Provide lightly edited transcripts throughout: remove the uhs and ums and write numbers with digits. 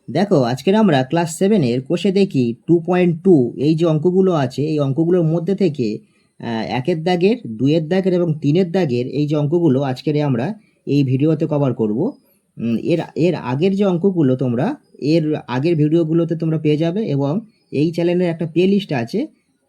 দেখো আজকের আমরা ক্লাস 7-এর কোষে দেখি 2.2 এই যে অঙ্কগুলো আছে এই অঙ্কগুলোর মধ্যে থেকে একের দাগের, দুইয়ের দাগের এবং তিনের দাগের এই যে অঙ্কগুলো আজকের আমরা এই ভিডিওতে কভার করব। এর এর আগের যে অঙ্কগুলো তোমরা এর আগের ভিডিওগুলোতে তোমরা পেয়ে যাবে এবং এই চ্যানেলের একটা প্লে লিস্ট আছে,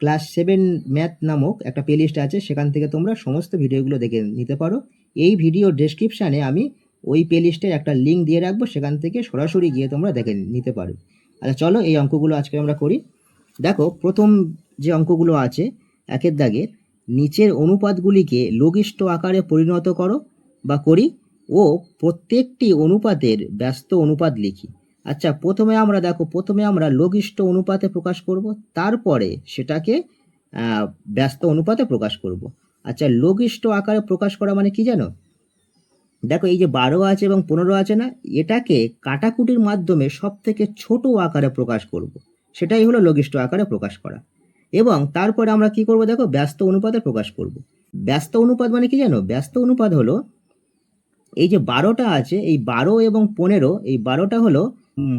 ক্লাস 7 ম্যাথ নামক একটা প্লে লিস্ট আছে, সেখান থেকে তোমরা সমস্ত ভিডিওগুলো দেখে নিতে পারো। এই ভিডিও ডেসক্রিপশানে আমি ওই প্লে লিস্টের একটা লিঙ্ক দিয়ে রাখবো, সেখান থেকে সরাসরি গিয়ে তোমরা দেখে নিতে পারো। আচ্ছা চলো এই অঙ্কগুলো আজকে আমরা করি। দেখো প্রথম যে অঙ্কগুলো আছে একের দাগের, নিচের অনুপাতগুলিকে লঘিষ্ঠ আকারে পরিণত করো বা করি ও প্রত্যেকটি অনুপাতের ব্যস্ত অনুপাত লিখি। আচ্ছা প্রথমে আমরা লঘিষ্ঠ অনুপাতে প্রকাশ করব, তারপরে সেটাকে ব্যস্ত অনুপাতে প্রকাশ করব। আচ্ছা লঘিষ্ঠ আকারে প্রকাশ করা মানে কি জানো? দেখো এই যে 12 আছে এবং 15 আছে না, এটাকে কাটাকুটির মাধ্যমে সব থেকে ছোট আকারে প্রকাশ করব, সেটাই হলো লঘিষ্ঠ আকারে প্রকাশ করা। এবং তারপরে আমরা কি করব, দেখো ব্যস্ত অনুপাতে প্রকাশ করব। ব্যস্ত অনুপাত মানে কি জানো? ব্যস্ত অনুপাত হলো এই যে 12টা আছে, এই 12 এবং 15, এই 12টা হলো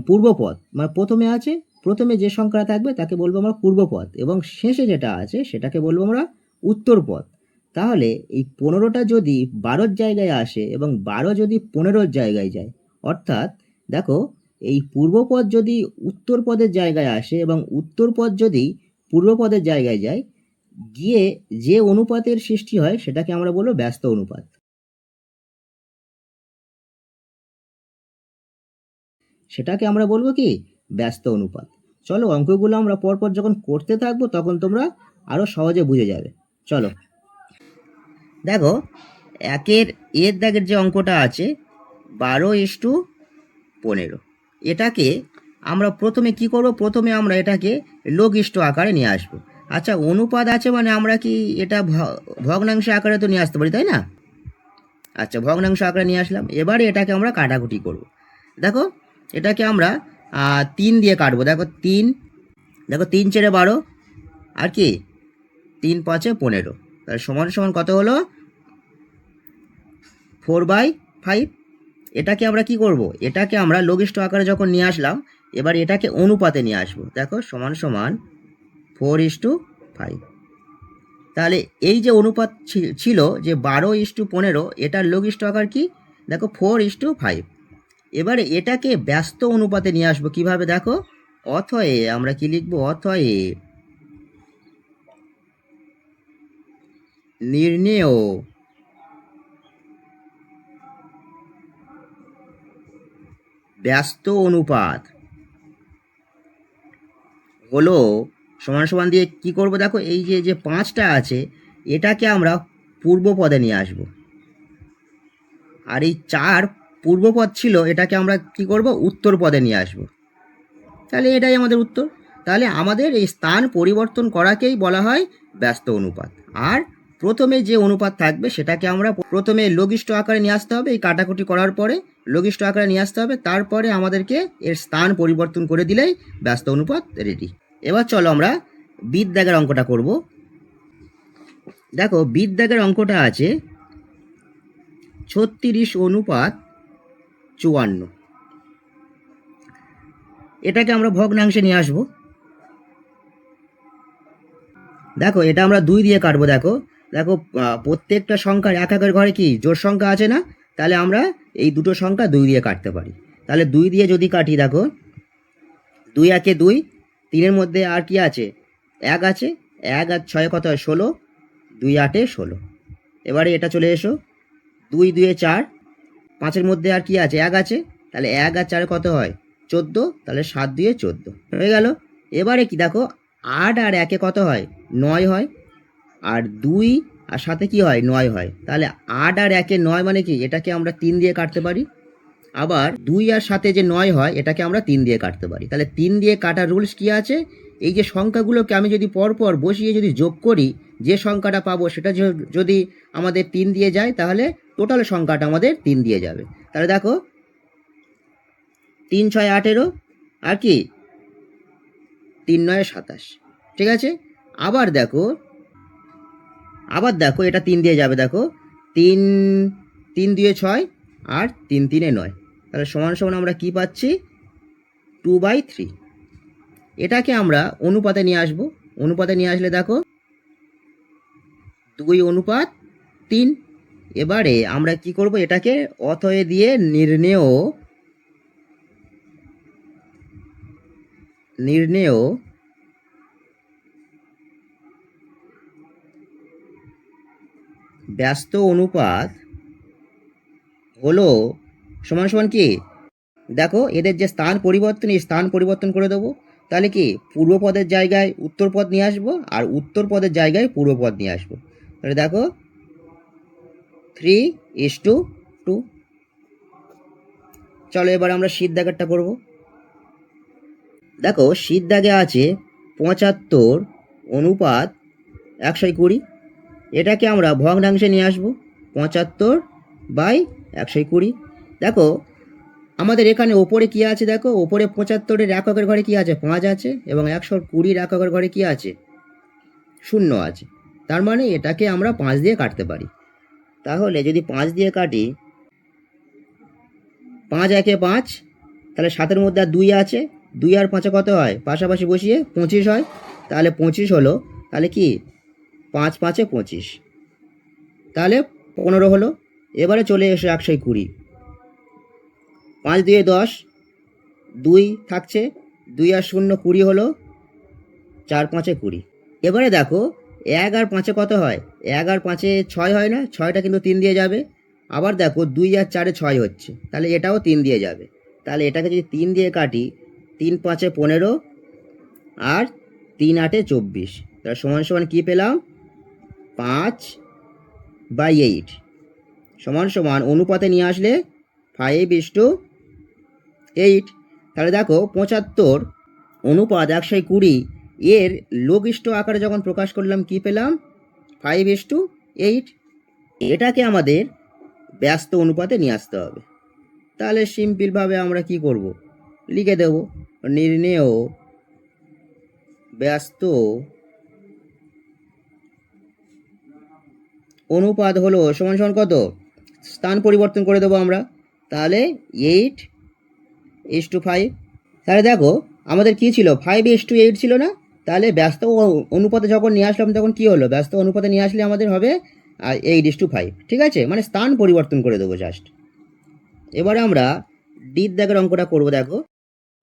পূর্বপদ। মানে প্রথমে যে সংখ্যাটা থাকবে তাকে বলবো আমরা পূর্বপদ এবং শেষে যেটা আছে সেটাকে বলবো আমরা উত্তরপদ। তাহলে এই 15টা যদি 12-র জায়গায় আসে এবং 12 যদি 15-র জায়গায় যায়, অর্থাৎ দেখো এই পূর্বপদ যদি উত্তরপদের জায়গায় আসে এবং উত্তরপদ যদি পূর্বপদের জায়গায় যায়, গিয়ে যে অনুপাতের সৃষ্টি হয় সেটাকে আমরা বলবো ব্যস্ত অনুপাত। সেটাকে আমরা বলবো কি? ব্যস্ত অনুপাত। চলো অঙ্কগুলো আমরা পরপর যখন করতে থাকবো তখন তোমরা আরো সহজে বুঝে যাবে। চলো দেখো এর দাগের যে অঙ্কটা আছে 12:15, এটাকে আমরা প্রথমে কি করব? প্রথমে আমরা এটাকে লঘিষ্ঠ আকারে নিয়ে আসবো। আচ্ছা অনুপাত আছে মানে আমরা কি এটা ভগ্নাংশ আকারে তো নিয়ে আসতে পারি, তাই না? আচ্ছা ভগ্নাংশ আকারে নিয়ে আসলাম, এবারে এটাকে আমরা কাটাকুটি করব। দেখো এটাকে আমরা 3 দিয়ে কাটবো। দেখো 3 4 12 আর কি 3 5 15, তাহলে সমান সমান কত হলো? 4/5। এটাকে আমরা কি করব? এটাকে আমরা লঘিষ্ঠ আকারে যখন নিয়ে আসলাম, এবার এটাকে অনুপাতে নিয়ে আসবো। দেখো সমান সমান 4:5। তাহলে এই যে অনুপাত ছিল যে 12:15, এটার লঘিষ্ঠ আকার কি? দেখো 4:5। এবারে এটাকে ব্যস্ত অনুপাতে নিয়ে আসবো কিভাবে? দেখো অতএব আমরা কি লিখবো? অতএব নির্ণেয় ব্যস্ত অনুপাত হলো সমান সমান দিয়ে কি করব? দেখো এই যে 5টা আছে এটাকে আমরা পূর্বপদে নিয়ে আসব, আর এই 4 পূর্বপদ ছিল এটাকে আমরা কি করব? উত্তর পদে নিয়ে আসব। তাহলে এটাই আমাদের উত্তর। তাহলে আমাদের এই স্থান পরিবর্তন করাকেই বলা হয় ব্যস্ত অনুপাত। আর প্রথমে যে অনুপাত থাকবে সেটাকে আমরা প্রথমে লঘিষ্ঠ আকারে নিয়ে আসতে হবে, এই কাটাকুটি করার পরে লঘিষ্ঠ আকারে নিয়ে আসতে হবে, তারপরে আমাদেরকে এর স্থান পরিবর্তন করে দিলেই ব্যস্ত অনুপাত রেডি। এবার চলো আমরা বিদ্যাগের অঙ্কটা করব। দেখো বিদ্যাগের অঙ্কটা আছে 36:54। এটাকে আমরা ভগ্নাংশে নিয়ে আসবো। দেখো এটা আমরা 2 দিয়ে কাটবো। দেখো দেখো প্রত্যেকটা সংখ্যার এক একের ঘরে কি জোড় সংখ্যা আছে না? তাহলে আমরা এই দুটো সংখ্যা 2 দিয়ে কাটতে পারি। তাহলে 2 দিয়ে যদি কাটি, দেখো 2 একে 2, 3-এর মধ্যে আর কি আছে? 1 আছে, 1 আর 6 কত হয়? 16, 2 8 16। এবারে এটা চলে এসো, 2 2 4, 5-এর মধ্যে আর কি আছে? 1 আছে, তাহলে 1 আর 4 কত হয়? 14, তাহলে 7 2 14 হয়ে গেল। এবারে কি দেখো 8 আর 1-এ কত হয়? 9 হয়, আর 2 আর 7-এ কি হয়? 9 হয়। তাহলে 8 আর 1-এ 9 মানে কি? এটাকে আমরা 3 দিয়ে কাটতে পারি। আবার 2 আর 7-এ যে 9 হয় এটাকে আমরা 3 দিয়ে কাটতে পারি। তাহলে 3 দিয়ে কাটার রুলস কি আছে? এই যে সংখ্যাগুলোকে আমি যদি পরপর বসিয়ে যদি যোগ করি, যে সংখ্যাটা পাবো সেটা যদি আমাদের 3 দিয়ে যায়, তাহলে টোটাল সংখ্যাটা আমাদের 3 দিয়ে যাবে। তাহলে দেখো 3 6 18 আর কি 3 9 27, ঠিক আছে। আবার দেখো এটা 3 দিয়ে যাবে। দেখো 3 3 2 6 আর 3 3 9, তাহলে সমান সমান আমরা কি পাচ্ছি? 2/3। এটাকে আমরা অনুপাতে নিয়ে আসব। অনুপাতে নিয়ে আসলে দেখো 2:3। এবারে আমরা কি করব, এটাকে অতএ দিয়ে নির্ণেয় ব্যস্ত অনুপাত হলো সমান সমান কি, দেখো এদের যে স্থান পরিবর্তন, এই স্থান পরিবর্তন করে দেবো। তাহলে কি, পূর্ব পদের জায়গায় উত্তর পদ নিয়ে আসবো আর উত্তর পদের জায়গায় পূর্ব পদ নিয়ে আসবো। তাহলে দেখো 3:2। চলো এবার আমরা শীত দাগেরটা করব। দেখো শীত দাগে আছে 75:120। এটাকে আমরা ভগ্নাংশে নিয়ে আসবো। 75/120। দেখো আমাদের এখানে ওপরে কি আছে, দেখো ওপরে 75-এর এককের ঘরে কি আছে, 5 আছে, এবং 120-র এককের ঘরে কি আছে, 0 আছে। তার মানে এটাকে আমরা 5 দিয়ে কাটতে পারি। তাহলে যদি 5 দিয়ে কাটি, 5 একে 5, তাহলে 7-এর মধ্যে আর 2 আছে, 2 আর 5 কত হয়, পাশাপাশি বসিয়ে 25 হয়। তাহলে 25 হলো, তাহলে কি 5 5-এ 25, তাহলে 15 হলো। এবারে চলে এসো 120। 5 2 10, 2 থাকছে, 2 আর 0 20 হলো, 4 5-এ 20। এবারে দেখো 1 আর 5-এ কত হয়, 1 আর 5-এ 6 হয় না, 6টা কিন্তু 3 দিয়ে যাবে। আবার দেখো 2 আর 4-এ 6 হচ্ছে, তাহলে এটাও 3 দিয়ে যাবে। তাহলে এটাকে যদি 3 দিয়ে কাটি, 3 5-এ 15 আর 3 8-এ 24। তাহলে সমান সমান কী পেলাম, 5/8 সমান সমান অনুপাতে নিয়ে আসলে 5:8। তাহলে দেখো 75:120 এর লঘিষ্ঠ আকারে যখন প্রকাশ করলাম কি পেলাম, 5:8। এটাকে আমাদের ব্যস্ত অনুপাতে নিয়ে আসতে হবে। তাহলে সিম্পলভাবে আমরা কি করব, লিখে দেব, নির্ণেয় ব্যস্ত অনুপাত হলো সমান সমান কত, স্থান পরিবর্তন করে দেবো আমরা, তাহলে 8:5। তাহলে দেখো আমাদের কি ছিল, 5:8 ছিল না, তাহলে ব্যস্ত অনুপাতে যখন নিয়ে আসলাম তখন কি হলো, ব্যস্ত অনুপাতে নিয়ে আসলে আমাদের হবে 8:5। ঠিক আছে, মানে স্থান পরিবর্তন করে দেবো জাস্ট। এবারে আমরা ডির দাগের অঙ্কটা করব। দেখো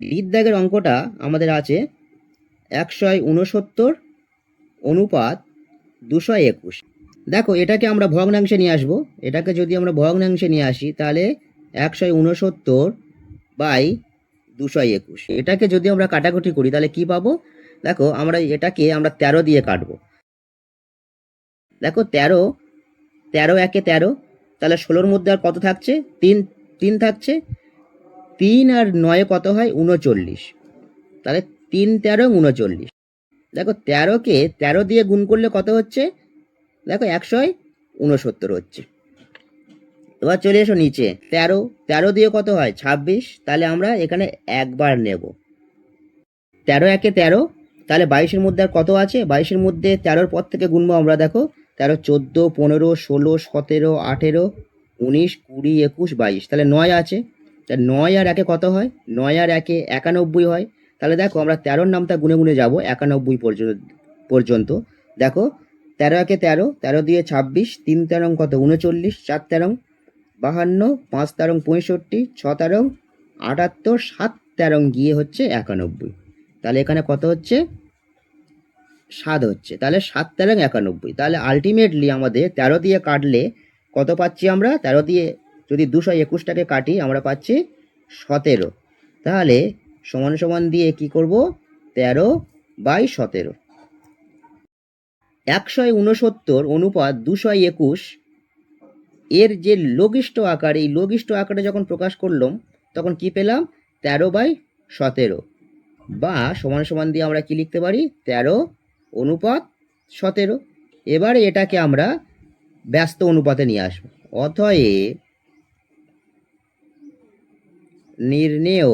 ডির দাগের অঙ্কটা আমাদের আছে 169 অনুপাত 221। দেখো এটাকে আমরা ভগ্নাংশে নিয়ে আসবো। এটাকে যদি আমরা ভগ্নাংশে নিয়ে আসি, তাহলে 169/221। এটাকে যদি আমরা কাটাকুটি করি তাহলে কি পাবো, দেখো এটাকে আমরা 13 দিয়ে কাটবো। দেখো 13 একে 13, তাহলে 16-র মধ্যে আর কত থাকছে, 3 থাকছে, 3 আর 9 কত হয়, 39। তাহলে 3 13 39। দেখো 13-কে 13 দিয়ে গুণ করলে কত হচ্ছে, দেখো 169 হচ্ছে। এবার চলে এসো নিচে, 13 দিয়ে কত হয়, 26। তাহলে আমরা এখানে একবার নেব, 13 একে 13, তাহলে 22-এর মধ্যে আর কত আছে, 22-এর মধ্যে 13-র পর থেকে গুনবো আমরা। দেখো 13 14 15 16 17 18 19 20 21 22, তাহলে 9 আছে। তাহলে 9 আর 1-এ কত হয়, 9 আর 1-এ 91 হয়। তাহলে দেখো আমরা 13-র নামটা গুনে গুনে যাবো 91 পর্যন্ত। দেখো 13 একে 13, 13 দিয়ে 26, 3 তেরং কত, 39, 4 তেরং 52, 5 তেরং 65, 6 তেরং 78, 7 তেরং গিয়ে হচ্ছে 91। তাহলে এখানে কত হচ্ছে, 7 হচ্ছে। তাহলে 7 তেরং 91। তাহলে আলটিমেটলি আমাদের 13 দিয়ে কাটলে কত পাচ্ছি আমরা, 13 দিয়ে যদি 221টাকে কাটি আমরা পাচ্ছি 17। তাহলে সমান সমান দিয়ে কি করব, 13/17। 169 অনুপাত 221 এর যে লঘিষ্ঠ আকার, এই লঘিষ্ঠ আকারে যখন প্রকাশ করলাম তখন কি পেলাম, 13/17, বা সমান সমান দিয়ে আমরা কি লিখতে পারি, 13:17। এবারে এটাকে আমরা ব্যস্ত অনুপাতে নিয়ে আসবো। অতএব নির্ণেয়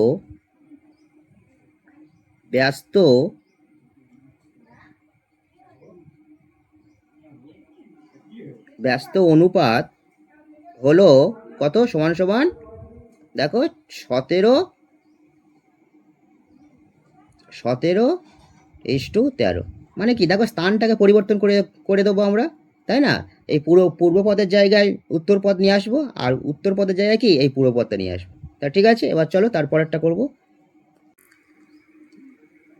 ব্যস্ত অনুপাত হলো কত, সমান সমান দেখো 17 17:13। মানে কি, দেখো স্থানটাকে পরিবর্তন করে করে দেবো আমরা, তাই না? এই পূর্ব পদের জায়গায় উত্তর পদ নিয়ে আসবো, আর উত্তর পদের জায়গায় কি এই পূর্ব পদটা নিয়ে আসবো। তা ঠিক আছে, এবার চলো তারপরেরটা করব।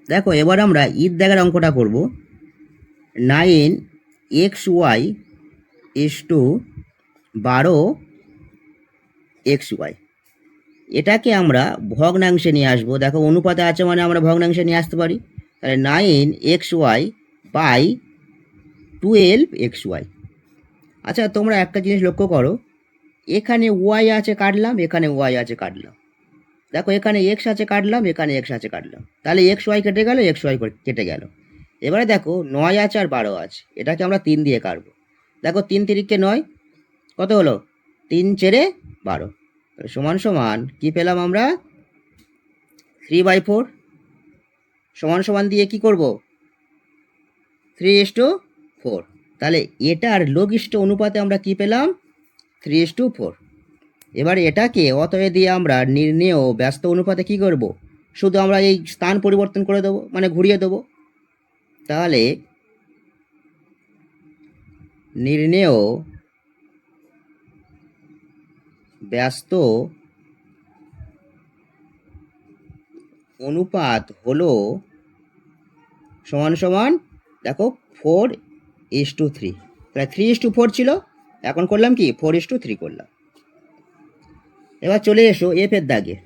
দেখো এবার আমরা ঈদ দাগের অঙ্কটা করব। 9xy = 12xy। এটাকে আমরা ভগ্নাংশে নিয়ে আসবো। দেখো অনুপাতে আছে মানে আমরা ভগ্নাংশে নিয়ে আসতে পারি। তাহলে 9xy/12xy। আচ্ছা তোমরা একটা জিনিস লক্ষ্য করো, এখানে ওয়াই আছে কাটলাম, এখানে ওয়াই আছে কাটলাম। দেখো এখানে এক্স আছে কাটলাম, এখানে এক্স আছে কাটলাম। তাহলে এক্স ওয়াই কেটে গেল, এক্স ওয়াই কেটে গেল। এবারে দেখো 9 আছে আর 12 আছে, এটাকে আমরা 3 দিয়ে কাটবো। দেখো 3 তিরিকে 9, কত হলো? 3×4=12। সমান সমান কি পেলাম আমরা? 3/4। সমান সমান দিয়ে কি করব? 3:4। তাহলে এটার লঘিষ্ঠ অনুপাতে আমরা কি পেলাম? 3:4। এবার এটাকে অতএব দিয়ে আমরা নির্ণেয় ব্যস্ত অনুপাতে কি করব? শুধু আমরা এই স্থান পরিবর্তন করে দেবো, মানে ঘুরিয়ে দেবো। তাহলে নির্ণেয় ব্যস্ত অনুপাত হলো সমান সমান, দেখো 4:3। তাহলে 3:4 ছিল, এখন করলাম কি 4:3 করলাম। এবার চলে এসো এফ এর দাগে।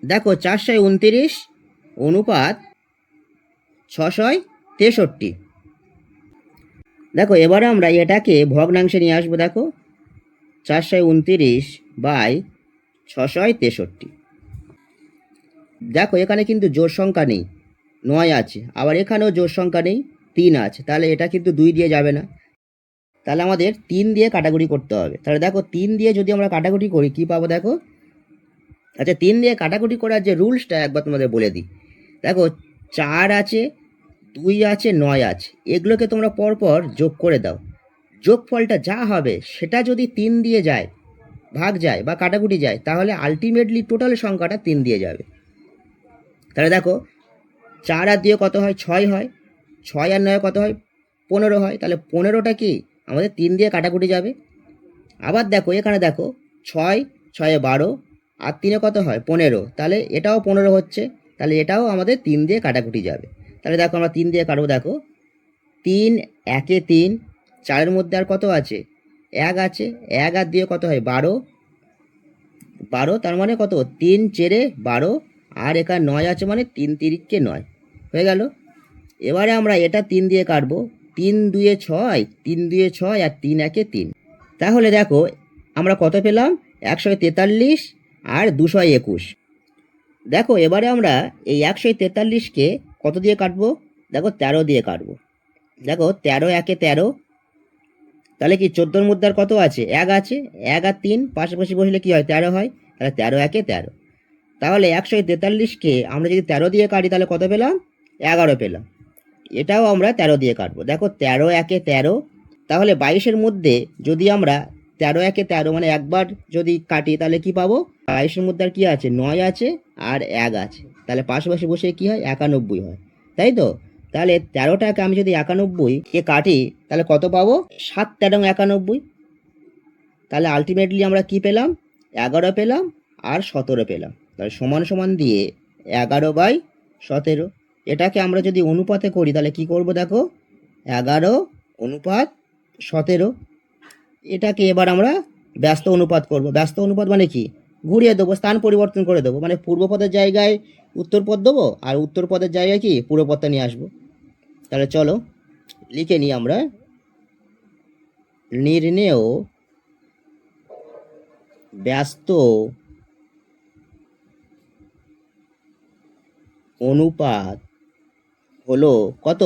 দেখো 4×29 অনুপাত 6×63। দেখো এবারে আমরা এটাকে ভগ্নাংশে নিয়ে আসবো। দেখো 4×29/663। দেখো এখানে কিন্তু জোড় সংখ্যা নেই, 9 আছে, আবার এখানেও জোড় সংখ্যা নেই, 3 আছে। তাহলে এটা কিন্তু 2 দিয়ে যাবে না, তাহলে আমাদের 3 দিয়ে কাটাকুটি করতে হবে। তাহলে দেখো 3 দিয়ে যদি আমরা কাটাকুটি করি কি পাবো দেখো। আচ্ছা 3 দিয়ে কাটাকুটি করার যে রুলসটা একবার তোমাদের বলে দিই। দেখো 4 আছে, 2 আছে, 9 আছে, এগুলোকে তোমরা পরপর যোগ করে দাও। যোগফলটা যা হবে সেটা যদি 3 দিয়ে যায়, ভাগ যায় বা কাটাকুটি যায়, তাহলে আলটিমেটলি টোটাল সংখ্যাটা 3 দিয়ে যাবে। তাহলে দেখো 4 আর 2 কত হয়? 6 হয়। 6 আর 9 কত হয়? 15 হয়। তাহলে 15টা কি আমাদের 3 দিয়ে কাটাকুটি যাবে। আবার দেখো এখানে দেখো 6, 6 × 12 আর 3 কত হয়? 15। তাহলে এটাও 15 হচ্ছে, তাহলে এটাও আমাদের 3 দিয়ে কাটাকুটি যাবে। তাহলে দেখো আমরা 3 দিয়ে কাটবো। দেখো 3, 1 3, 4-এর মধ্যে আর কত আছে? 1 আছে। 1 আর 2 কত হয়? 12। 12 তার মানে কত? 3×4=12। আর এখানে 9 আছে মানে 3 তিরিকে 9 হয়ে গেল। এবারে আমরা এটা 3 দিয়ে কাটবো। 3×2=6, 3×2=6 আর 3×1=3। তাহলে দেখো আমরা কত পেলাম? 143 আর 221। দেখো এবারে আমরা এই 143কে কত দিয়ে কাটবো? দেখো 13 দিয়ে কাটবো। দেখো 13×1=13। তাহলে কি 14-এর মধ্যে আর কত আছে? 1 আছে। 1 আর 3 পাশাপাশি বসলে কি হয়? 13 হয়। তাহলে 13×1=13। তাহলে 143কে আমরা যদি 13 দিয়ে কাটি তাহলে কত পেলাম? 11 পেলাম। এটাও আমরা 13 দিয়ে কাটবো। দেখো 13×1=13। তাহলে 22-এর মধ্যে যদি আমরা 13×1=13 মানে একবার যদি কাটি তাহলে কি পাবো? 22-এর মধ্যে আর কি আছে? 9 আছে আর 1 আছে। তাহলে পাশাপাশি বসে কি হয়? 91 হয়, তাই তো? তাহলে 13টাকে আমি যদি 91কে কাটি তাহলে কত পাবো? 7×13=91। তাহলে আলটিমেটলি আমরা কি পেলাম? 11 পেলাম আর 17 পেলাম। তাহলে সমান সমান দিয়ে 11/17। এটাকে আমরা যদি অনুপাতে করি তাহলে কি করব? দেখো 11:17। এটাকে এবার আমরা ব্যস্ত অনুপাত করব। ব্যস্ত অনুপাত মানে কি? ঘুরিয়ে দেবো, স্থান পরিবর্তন করে দেবো। মানে পূর্ব পদের জায়গায় উত্তর পদ দেবো, আর উত্তর পদের জায়গায় কি পূর্ব পদটা নিয়ে আসবো। তাহলে চলো লিখে নিই আমরা। নির্ণেয় ব্যস্ত অনুপাত হলো কত?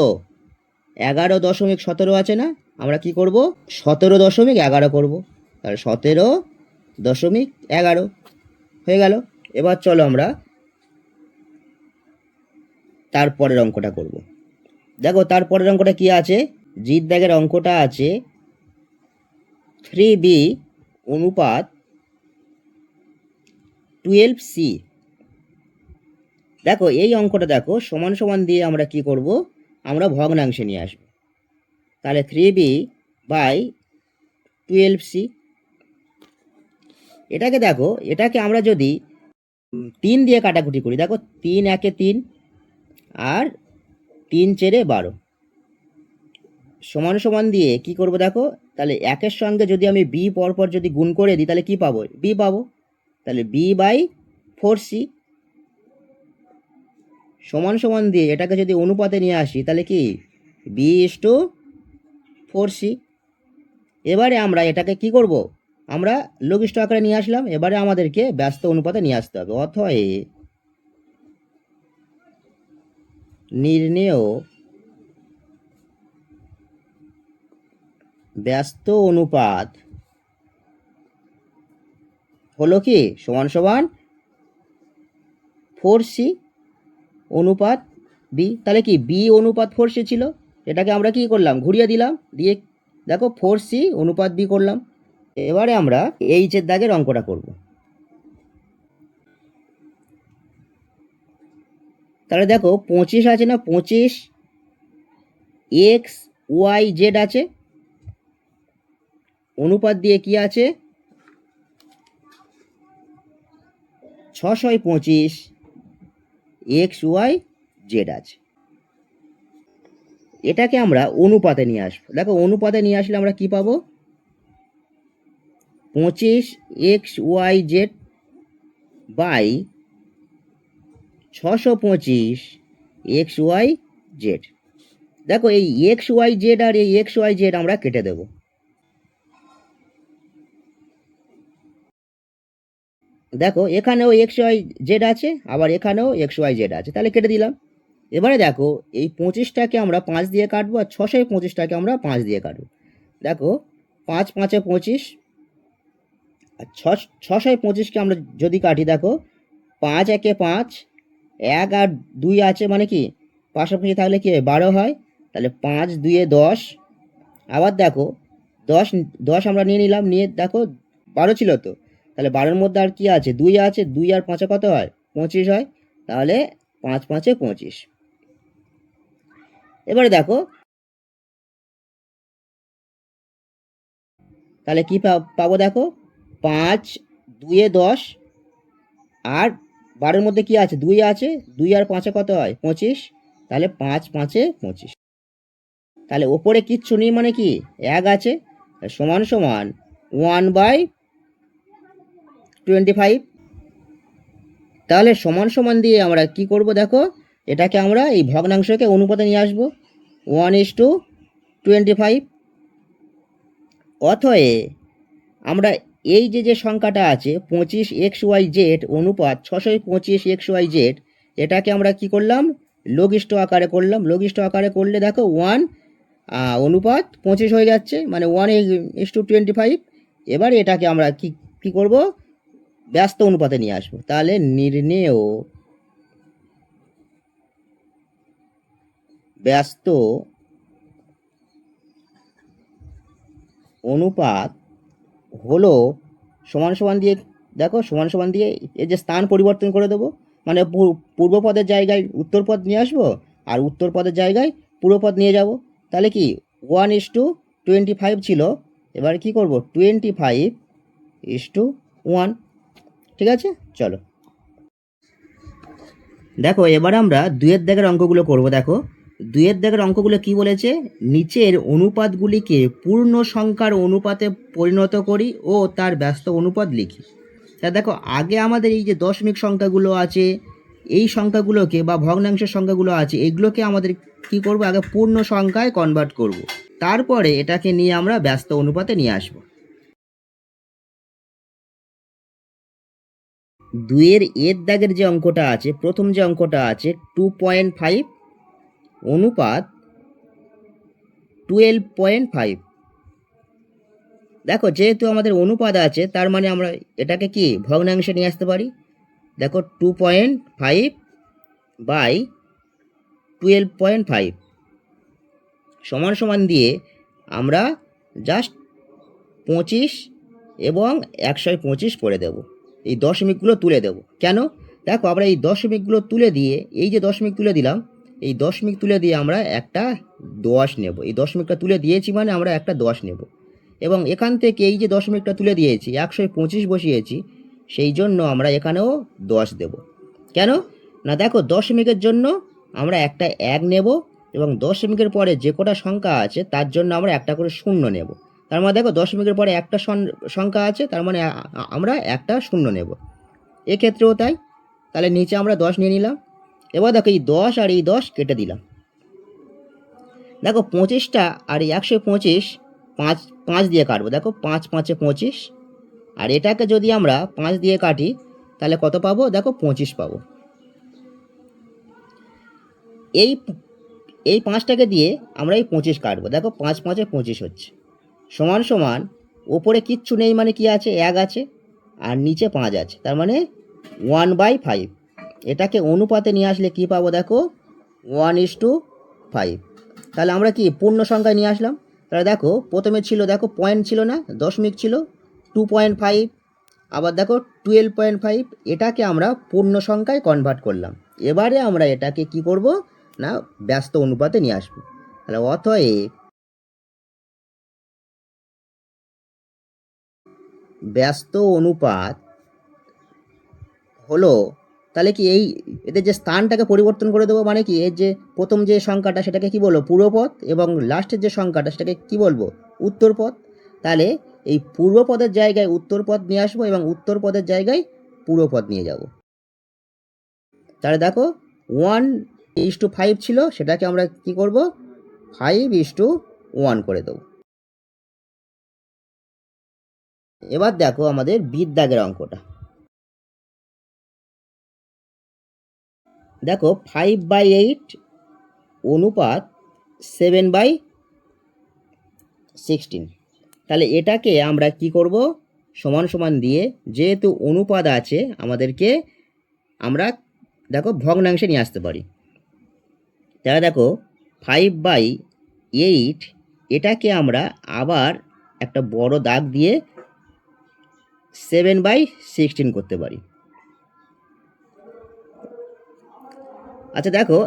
11.17 আছে না? আমরা কি করব? 17.11 করব। তাহলে 17.11 হয়ে গেল। এবার চলো আমরা তারপরের অঙ্কটা করব। দেখো তারপরের অঙ্কটা কি আছে? জিত দাগের অঙ্কটা আছে 3b অনুপাত 12c। দেখো এই অঙ্কটা দেখো সমান সমান দিয়ে আমরা কি করব, আমরা ভগ্নাংশে নিয়ে আসব। তাহলে 3b/12c, এটাকে দেখো, এটাকে আমরা যদি 3 দিয়ে কাটাকুটি করি, দেখো 3 একে 3 আর 3 চেরে 12 সমান সমান দিয়ে কি করব দেখো, তাহলে একের সঙ্গে যদি আমি বি পরপর যদি গুণ করে দিই তাহলে কি পাবো, বি পাবো। তাহলে b/4c সমান সমান দিয়ে এটাকে যদি অনুপাতে নিয়ে আসি তাহলে কি b/4c। এবারে আমরা এটাকে কি করব, আমরা লঘিষ্ঠ আকারে নিয়ে আসলাম, এবারে আমাদেরকে ব্যস্ত অনুপাতে নিয়ে আসতে হবে। অতএব নির্ণেয় ব্যস্ত অনুপাত হলো কি সমান সমান 4c অনুপাত বি। তাহলে কি বি অনুপাত 4c ছিল, এটাকে আমরা কি করলাম, ঘুরিয়ে দিলাম, দিয়ে দেখো 4c অনুপাত বি করলাম। এবারে আমরা এইচের দাগের অঙ্কটা করব। তাহলে দেখো 25 আছে না, 25 XYZ আছে, অনুপাত দিয়ে কি আছে 625 XYZ আছে। এটাকে আমরা অনুপাতে নিয়ে আসবো। দেখো অনুপাতে নিয়ে আসলে আমরা কি পাবো, 25 XYZ বাই 625 XYZ। দেখো এই XYZ আর এই XYZ আমরা কেটে দেব। দেখো এখানেও XYZ আছে, আবার এখানেও XYZ আছে, তাহলে কেটে দিলাম। এবারে দেখো এই 25টাকে আমরা 5 দিয়ে কাটবো, আর 625টাকে আমরা 5 দিয়ে কাটবো। দেখো 5 5 25, আর 625কে আমরা যদি কাটি, দেখো 5 একে 5, 1 আর 2 আছে মানে কি পাশাপাশি থাকলে কি 12 হয়, তাহলে 5 2 10। আবার দেখো 10 10 আমরা নিয়ে নিলাম, নিয়ে দেখো 12 ছিল তো, তাহলে 12-এর মধ্যে আর কি আছে, 2 আছে, 2 আর 5 কত হয়, 25 হয়, তাহলে 5 5 25। এবারে দেখো তাহলে কি পাবো, দেখো 5 2 10 আর 12-এর মধ্যে কি আছে, 2 আছে, 2 আর 5 কত হয় 25, তাহলে 5 5 25। তাহলে ওপরে কিচ্ছু নেই মানে কি 1 আছে, সমান সমান 1/25। তাহলে সমান সমান দিয়ে আমরা কি করব, দেখো এটাকে আমরা এই ভগ্নাংশকে অনুপাতে নিয়ে আসব 1:25। অতএব আমরা এই যে সংখ্যাটা আছে 25 XYZ অনুপাত 625 XYZ, এটাকে আমরা কি করলাম, লঘিষ্ঠ আকারে করলাম। লঘিষ্ঠ আকারে করলে দেখো 1 অনুপাত 25 হয়ে যাচ্ছে, মানে 1:25। এবার এটাকে আমরা কি কি করব, ব্যস্ত অনুপাতে নিয়ে আসবো। তাহলে নির্ণেয় ব্যস্ত অনুপাত হলো সমান সমান দিয়ে, দেখো সমান সমান দিয়ে এই যে স্থান পরিবর্তন করে দেবো, মানে পূর্ব পদের জায়গায় উত্তর পদ নিয়ে আসবো, আর উত্তর পদের জায়গায় পূর্ব পদ নিয়ে যাব। তাহলে কি 1:25 ছিল, এবার কি করব 25:1। ঠিক আছে, চলো দেখো এবার আমরা 2-এর দাগের অঙ্কগুলো করব। দেখো 2-এর দাগের অঙ্কগুলো কি বলেছে, নিচের অনুপাতগুলিকে পূর্ণ সংখ্যার অনুপাতে পরিণত করি ও তার ব্যস্ত অনুপাত লিখি। তা দেখো আগে আমাদের এই যে দশমিক সংখ্যাগুলো আছে, এই সংখ্যাগুলোকে বা ভগ্নাংশের সংখ্যাগুলো আছে, এগুলোকে আমাদের কি করব, আগে পূর্ণ সংখ্যায় কনভার্ট করব, তারপরে এটাকে নিয়ে আমরা ব্যস্ত অনুপাতে নিয়ে আসব। 2-এর এর দাগের যে অঙ্কটা আছে, প্রথম যে অঙ্কটা আছে 2.5 অনুপাত 12.5। দেখো যেহেতু আমাদের অনুপাত আছে, তার মানে আমরা এটাকে কি ভগ্নাংশে নিয়ে আসতে পারি। দেখো 2.5/12.5 সমান সমান দিয়ে আমরা জাস্ট 25 এবং 125 করে দেব, এই দশমিকগুলো তুলে দেব। কেন, দেখো আমরা এই দশমিকগুলো তুলে দিয়ে, এই যে দশমিক তুলে দিলাম, এই দশমিক তুলে দিয়ে আমরা একটা 10 নেব। এই দশমিকটা তুলে দিয়েছি মানে আমরা একটা 10 নেব। এবং এখান থেকে এই যে দশমিকটা তুলে দিয়েছি 125 বসিয়েছি, সেই জন্য আমরা এখানেও 10 দেব। কেন না, দেখো দশমিকের জন্য আমরা একটা 1 নেব এবং দশমিকের পরে যে কটা সংখ্যা আছে তার জন্য আমরা একটা করে শূন্য নেব। তার মানে দেখো দশমিকের পরে একটা সংখ্যা আছে, তার মানে আমরা একটা শূন্য নেব। এক্ষেত্রেও তাই। তাহলে নিচে আমরা 10 নিয়ে নিলাম। এবার দেখো এই 10 আর এই 10 কেটে দিলাম। দেখো 25টা আর এই 125 5 5 দিয়ে কাটবো। দেখো 5 5 25, আর এটাকে যদি আমরা 5 দিয়ে কাটি তাহলে কত পাবো? দেখো 25 পাবো। এই এই 5টাকে দিয়ে আমরা এই 25 কাটবো। দেখো 5 5 25 হচ্ছে। সমান সমান ওপরে কিচ্ছু নেই মানে কি আছে? 1 আছে, আর নিচে 5 আছে, তার মানে 1/5। এটাকে অনুপাতে নিয়ে আসলে কি পাবো? দেখো 1:5। তাহলে আমরা কি পূর্ণ সংখ্যায় নিয়ে আসলাম। তাহলে দেখো প্রথমে ছিল, দেখো পয়েন্ট ছিল না, দশমিক ছিল 2.5, আবার দেখো 12.5। এটাকে আমরা পূর্ণ সংখ্যায় কনভার্ট করলাম। এবারে আমরা এটাকে কি করব না, ব্যস্ত অনুপাতে নিয়ে আসবো। তাহলে অতএব ব্যস্ত অনুপাত হলো, তাহলে কি এই এদের যে স্থানটাকে পরিবর্তন করে দেবো, মানে কি এর যে প্রথম যে সংখ্যাটা সেটাকে কি বলবো? পূর্বপদ, এবং লাস্টের যে সংখ্যাটা সেটাকে কি বলবো? উত্তরপদ। তাহলে এই পূর্বপদের জায়গায় উত্তরপদ নিয়ে আসবো এবং উত্তরপদের জায়গায় পূর্বপদ নিয়ে যাব। তাহলে দেখো 1:5 ছিল, সেটাকে আমরা কি করব? 5:1 করে দেবো। এবার দেখো আমাদের বিদ্যাগের অঙ্কটা। দেখো 5/8 অনুপাত 7/16। তাহলে এটাকে আমরা কি করব? সমান সমান দিয়ে, যেহেতু অনুপাত আছে আমাদেরকে, আমরা দেখো ভগ্নাংশে নিয়ে আসতে পারি। তাহলে দেখো 5/8 এটাকে আমরা আবার একটা বড় দাগ দিয়ে 7/16 করতে পারি। আচ্ছা দেখো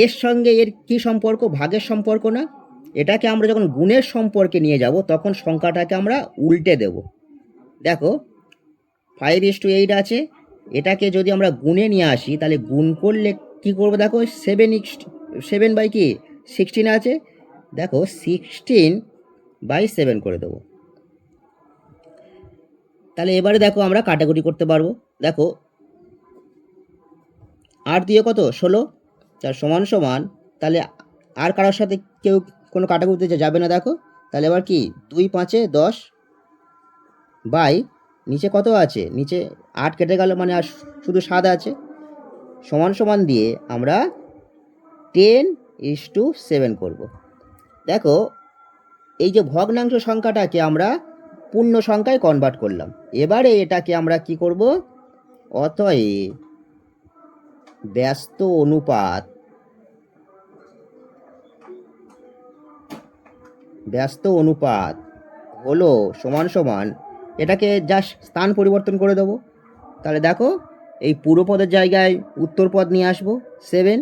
এর সঙ্গে এর কি সম্পর্ক? ভাগের সম্পর্ক না? এটাকে আমরা যখন গুণের সম্পর্কে নিয়ে যাব তখন সংখ্যাটাকে আমরা উল্টে দেব। দেখো 5:8 আছে, এটাকে যদি আমরা গুণে নিয়ে আসি তাহলে গুণ করলে কি করবো? দেখো 7/16 আছে, দেখো 16/7 করে দেবো। তাহলে এবারে দেখো আমরা কাটাকুটি করতে পারবো। দেখো 8 দিয়ে কত? 16, তার সমান সমান, তাহলে আর কারোর সাথে কেউ কোনো কাটাকুটিতে যাবে না। দেখো তাহলে এবার কি 2 5 10 বাই নিচে কত আছে? নিচে 8 কেটে গেল, মানে আর শুধু 7 আছে। সমান সমান দিয়ে আমরা 10:7 করব। দেখো এই যে ভগ্নাংশ সংখ্যাটাকে আমরা পূর্ণ সংখ্যায় কনভার্ট করলাম। এবারে এটাকে আমরা কি করব? অতএব ব্যস্ত অনুপাত, ব্যস্ত অনুপাত হলো সমান সমান, এটাকে জাস্ট স্থান পরিবর্তন করে দেবো। তাহলে দেখো এই পূর্বপদের জায়গায় উত্তরপদ নিয়ে আসবো 7,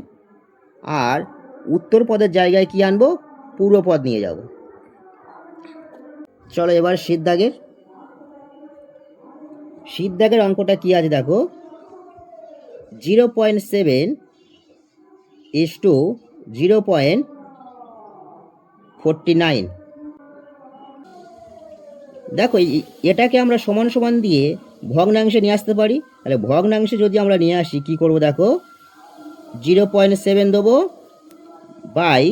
আর উত্তরপদের জায়গায় কি আনবো? পূর্বপদ নিয়ে যাব। চলো এবার সিদ্ধাগের অঙ্কটা কি আছে দেখো। 0.7:0.49। দেখো এটাকে আমরা সমান সমান দিয়ে ভগ্নাংশে নিয়ে আসতে পারি। তাহলে ভগ্নাংশে যদি আমরা নিয়ে আসি কি করব? দেখো 0.7 দেবো বাই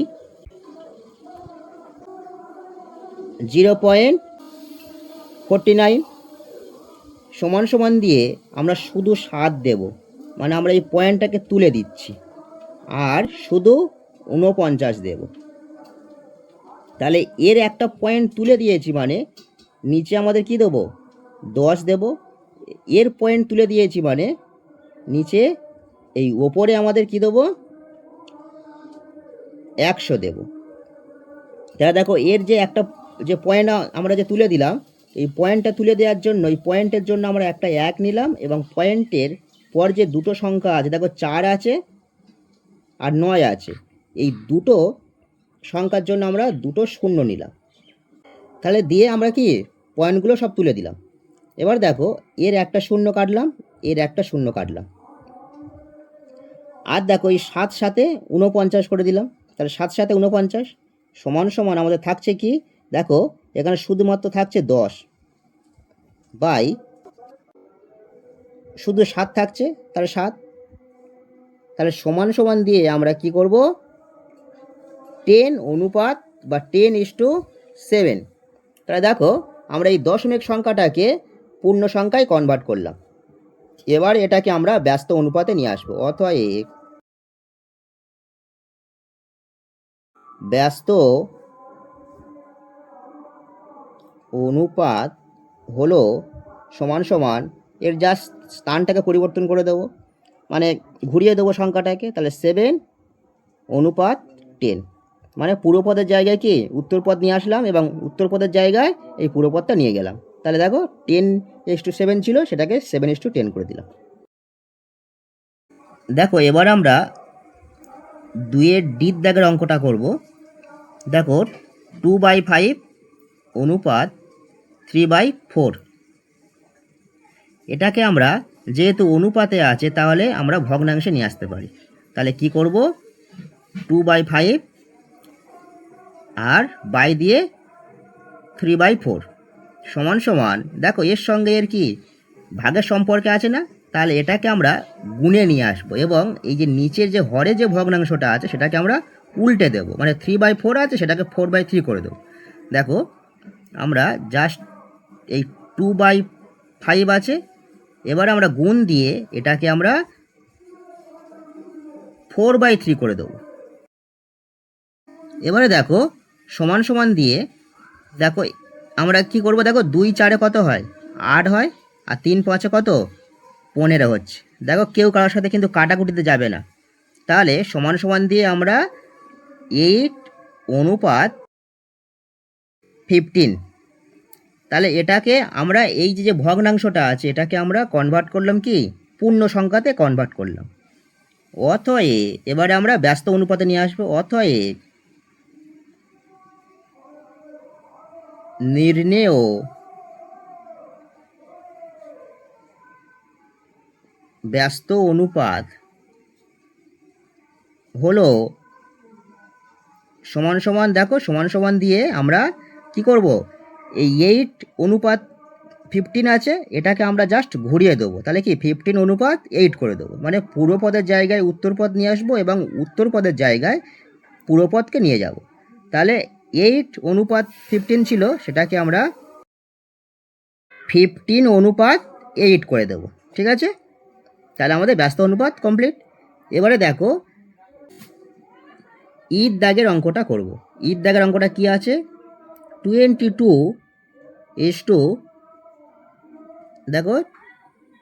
0.49 সমান সমান দিয়ে আমরা শুধু 7 দেব, মানে আমরা এই পয়েন্টটাকে তুলে দিচ্ছি, আর শুধু 49 দেব। তাহলে এর একটা পয়েন্ট তুলে দিয়েছি মানে নিচে আমাদের কি দেবো? 10 দেব। এর পয়েন্ট তুলে দিয়েছি মানে নিচে এই ওপরে আমাদের কি দেবো? 100 দেব। তাহলে দেখো এর যে একটা যে পয়েন্ট আমরা যে তুলে দিলাম, এই পয়েন্টটা তুলে দেওয়ার জন্য, এই পয়েন্টের জন্য আমরা একটা 1 নিলাম এবং পয়েন্টের পর যে দুটো সংখ্যা আছে দেখো 4 আছে আর 9 আছে, এই দুটো সংখ্যার জন্য আমরা দুটো শূন্য নিলাম। তাহলে দিয়ে আমরা কি পয়েন্টগুলো সব তুলে দিলাম। এবার দেখো এর একটা শূন্য কাটলাম, এর একটা শূন্য কাটলাম, আর দেখো এই 7 সাথে 49 করে দিলাম। তাহলে 7 সাথে 49 সমান সমান আমাদের থাকছে কি, দেখো এখানে শুধুমাত্র থাকছে 10 বাই শুধু 7 থাকছে, তাহলে 7। তাহলে সমান সমান দিয়ে আমরা কি করব, 10 অনুপাত বা 10:7। তাহলে দেখো আমরা এই দশমিক সংখ্যাটাকে পূর্ণ সংখ্যায় কনভার্ট করলাম। এবার এটাকে আমরা ব্যস্ত অনুপাতে নিয়ে আসবো। অতএব ব্যস্ত অনুপাত হলো সমান সমান, এর জাস্ট স্থানটাকে পরিবর্তন করে দেবো, মানে ঘুরিয়ে দেবো সংখ্যাটাকে। তাহলে 7:10, মানে পূর্বপদের জায়গায় কি উত্তরপদ নিয়ে আসলাম এবং উত্তরপদের জায়গায় এই পূর্বপদটা নিয়ে গেলাম। তাহলে দেখো 10:7 ছিল, সেটাকে 7:10 করে দিলাম। দেখো এবার আমরা 2-এর ডির দাগের অঙ্কটা করব। দেখো 2/5 অনুপাত 3/4, এটাকে আমরা যেহেতু অনুপাতে আছে তাহলে আমরা ভগ্নাংশে নিয়ে আসতে পারি। তাহলে কি করব, 2/5 আর বাই দিয়ে 3/4 সমান সমান, দেখো এর সঙ্গে এর কি ভাগের সম্পর্কে আছে না, তাহলে এটাকে আমরা গুণে নিয়ে আসবো এবং এই যে নিচের যে হরে যে ভগ্নাংশটা আছে সেটাকে আমরা উল্টে দেবো, মানে 3/4 আছে সেটাকে 4/3 করে দেবো। দেখো আমরা জাস্ট এই 2/5 আছে, এবার আমরা গুণ দিয়ে এটাকে আমরা 4/3 করে দেবো। এবারে দেখো সমান সমান দিয়ে দেখো আমরা কি করব, দেখো 2-4 কত হয়, 8 হয়, আর 3-5 কত, 15 হচ্ছে। দেখো কেউ কারোর সাথে কিন্তু কাটাকুটিতে যাবে না। তাহলে সমান সমান দিয়ে আমরা 8:15, তাহলে এটাকে আমরা এই যে ভগ্নাংশটা আছে এটাকে আমরা কনভার্ট করলাম কি পূর্ণ সংখ্যাতে কনভার্ট করলাম। অতএব এবারে আমরা ব্যস্ত অনুপাতে নিয়ে আসবো। অতএব নির্ণেয় ব্যস্ত অনুপাত হলো সমান সমান, দেখো সমান সমান দিয়ে আমরা কি করব, এই 8:15 আছে এটাকে আমরা জাস্ট ঘুরিয়ে দেবো। তাহলে কি 15:8 করে দেবো, মানে পূর্বপদের জায়গায় উত্তরপদ নিয়ে আসবো এবং উত্তরপদের জায়গায় পূর্বপদকে নিয়ে যাব। তাহলে 8:15 ছিল, সেটাকে আমরা 15:8 করে দেবো। ঠিক আছে, তাহলে আমাদের ব্যস্ত অনুপাত কমপ্লিট। এবারে দেখো ঈদ দাগের অঙ্কটা করব। ঈদ দাগের অঙ্কটা কি আছে, 22 দেখো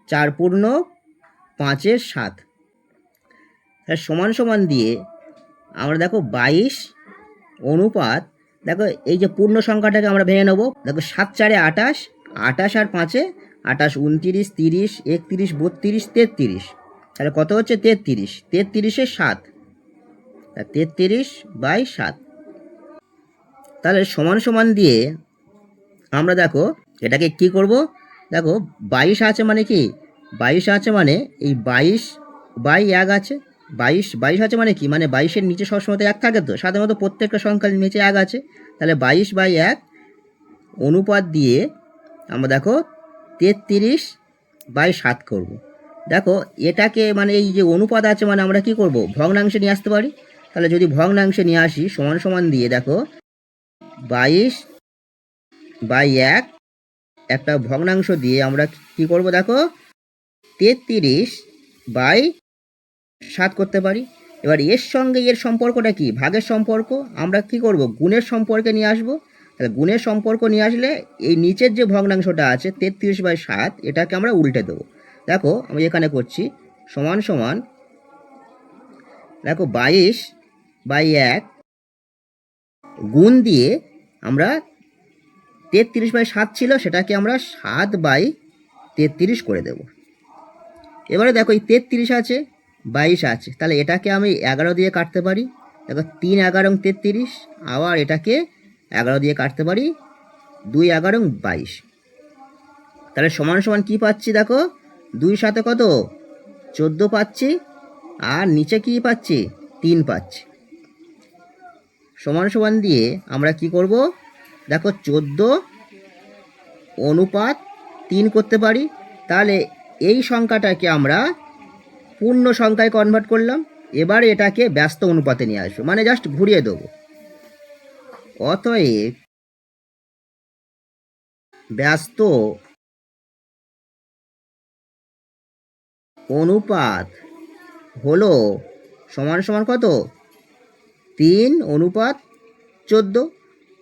4/5 সমান সমান দিয়ে আমরা দেখো 22 অনুপাত, দেখো এই যে পূর্ণ সংখ্যাটাকে আমরা ভেঙে নেব। দেখো 7×4 28, 28 আর 5-এ 28, 29, 30, 31, 32, 33, তাহলে কত হচ্ছে 33, 33-এ 7, 33/7। তাহলে সমান সমান দিয়ে আমরা দেখো এটাকে কি করব, দেখো 22 আছে মানে কি, 22 আছে মানে এই 22/1 আছে, 22 আছে মানে কি, মানে 22-এর নিচে সবসময় 1 থাকে, তো সাধারণত প্রত্যেকটা সংখ্যার নিচে 1 আছে। তাহলে 22/1 অনুপাত দিয়ে আমরা দেখো 33/7 করব। দেখো এটাকে মানে এই যে অনুপাত আছে মানে আমরা কি করব, ভগ্নাংশে নিয়ে আসতে পারি। তাহলে যদি ভগ্নাংশে নিয়ে আসি সমান সমান দিয়ে দেখো 22/1 একটা ভগ্নাংশ দিয়ে আমরা কি করব, দেখো 33/7 করতে পারি। এবার এর সঙ্গে এর সম্পর্কটা কি, ভাগের সম্পর্ক, আমরা কি করব গুণের সম্পর্কে নিয়ে আসব। তাহলে গুণের সম্পর্ক নিয়ে আসলে এই নিচের যে ভগ্নাংশটা আছে 33/7 এটাকে আমরা উল্টে দেবো। দেখো আমি এখানে করছি সমান সমান, দেখো 22/1 গুণ দিয়ে আমরা 33/7 ছিল সেটাকে আমরা 7/33 করে দেব। এবারে দেখো এই 33 আছে, 22 আছে, তাহলে এটাকে আমি 11 দিয়ে কাটতে পারি। দেখো 3 11 33, আবার এটাকে 11 দিয়ে কাটতে পারি, 2 11 22। তাহলে সমান সমান কী পাচ্ছি দেখো, 2 সাথে কত 14 পাচ্ছি, আর নিচে কি পাচ্ছি 3 পাচ্ছি। সমান সমান দিয়ে আমরা কি করব, দেখো 14 অনুপাত 3 করতে পারি। তাহলে এই সংখ্যাটাকে আমরা পূর্ণ সংখ্যায় কনভার্ট করলাম। এবার এটাকে ব্যস্ত অনুপাতে নিয়ে আসবো, মানে জাস্ট ঘুরিয়ে দেবো। অতএব ব্যস্ত অনুপাত হলো সমান সমান কত, 3 অনুপাত 14।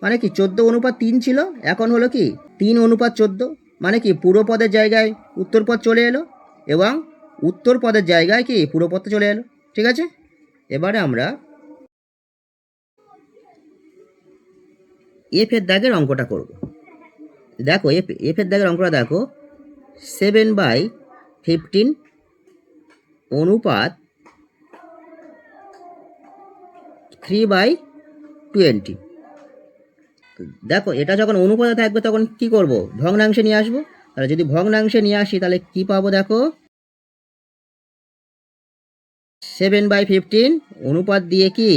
মানে কি 14 অনুপাত 3 ছিল, এখন হলো কি 3 অনুপাত 14। মানে কি পুরো পদের জায়গায় উত্তর পদ চলে এলো, এবং উত্তর পদের জায়গায় কি পুরো পদ চলে এলো। ঠিক আছে, এবারে আমরা এফের দাগের অঙ্কটা করব। দেখো এফের দাগের অঙ্কটা দেখো, 7/15 অনুপাত 3/20। দেখো এটা যখন অনুপাতে থাকবে তখন কি করব, ভগ্নাংশে নিয়ে আসবো। তাহলে যদি ভগ্নাংশে নিয়ে আসি তাহলে কি পাবো, দেখো 7/15 অনুপাত দিয়ে কি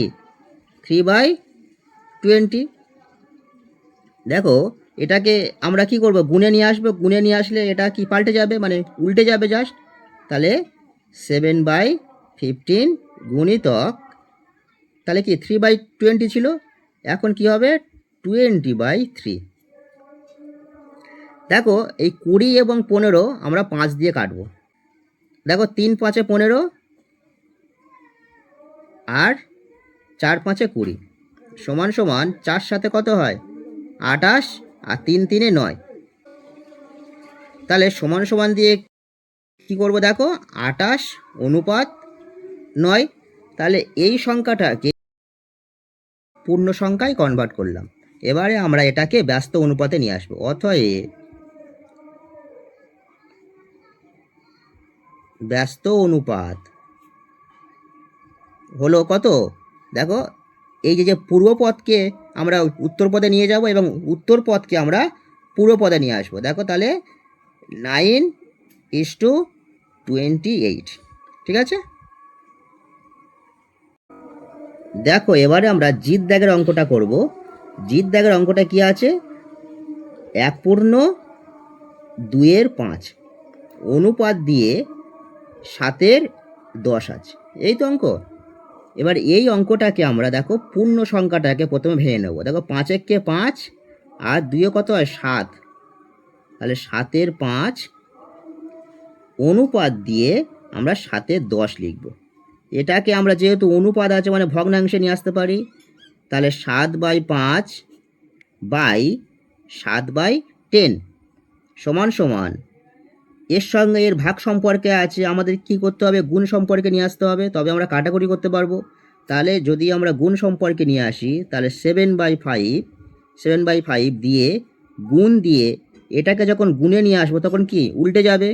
3/20। দেখো এটাকে আমরা কি করব, গুণে নিয়ে আসবো। গুণে নিয়ে আসলে এটা কি পাল্টে যাবে, মানে উল্টে যাবে জাস্ট। তাহলে 7/15 গুণিতক, তাহলে কি 3/20 ছিল, এখন কি হবে 20/3। দেখো এই 20 এবং 15 আমরা 5 দিয়ে কাটবো। দেখো 3 5 15, আর 4 5 20, সমান সমান 4 সাথে কত হয় 28, আর 3 3 9। তাহলে সমান সমান দিয়ে কি করব, দেখো 28 অনুপাত 9। তাহলে এই সংখ্যাটাকে পূর্ণ সংখ্যায় কনভার্ট করলাম। এবারে আমরা এটাকে ব্যস্ত অনুপাতে নিয়ে আসবো। অতএব ব্যস্ত অনুপাত হলো কত, দেখো এই যে পূর্ব পদকে আমরা উত্তর পদে নিয়ে যাব, এবং উত্তর পদকে আমরা পূর্ব পদে নিয়ে আসবো। দেখো তাহলে 9:28। ঠিক আছে, দেখো এবারে আমরা জিত দাগের অঙ্কটা করব। জিত দাগের অঙ্কটা কি আছে, 1/2 অনুপাত দিয়ে 7/10 আছে, এই তো অঙ্ক। এবার এই অঙ্কটাকে আমরা দেখো পূর্ণ সংখ্যাটাকে প্রথমে ভেঙে নেব। দেখো 5 একে 5, আর 2 কত হয় 7, তাহলে 7/5 অনুপাত দিয়ে আমরা 7/10 লিখব। এটাকে আমরা যেহেতু অনুপাত আছে মানে ভগ্নাংশে নিয়ে আসতে পারি। তাহলে 7/5 বাই 7/10 সমান সমান, এর সঙ্গে এর ভাগ সম্পর্কে আছে, আমাদের কি করতে হবে, গুণ সম্পর্কে নিয়ে আসতে হবে, তবে আমরা কাটাকুটি করতে পারবো। তাহলে যদি আমরা গুণ সম্পর্কে নিয়ে আসি, তাহলে 7/5 দিয়ে গুণ দিয়ে এটাকে যখন গুণে নিয়ে আসবো তখন কি উল্টে যাবে।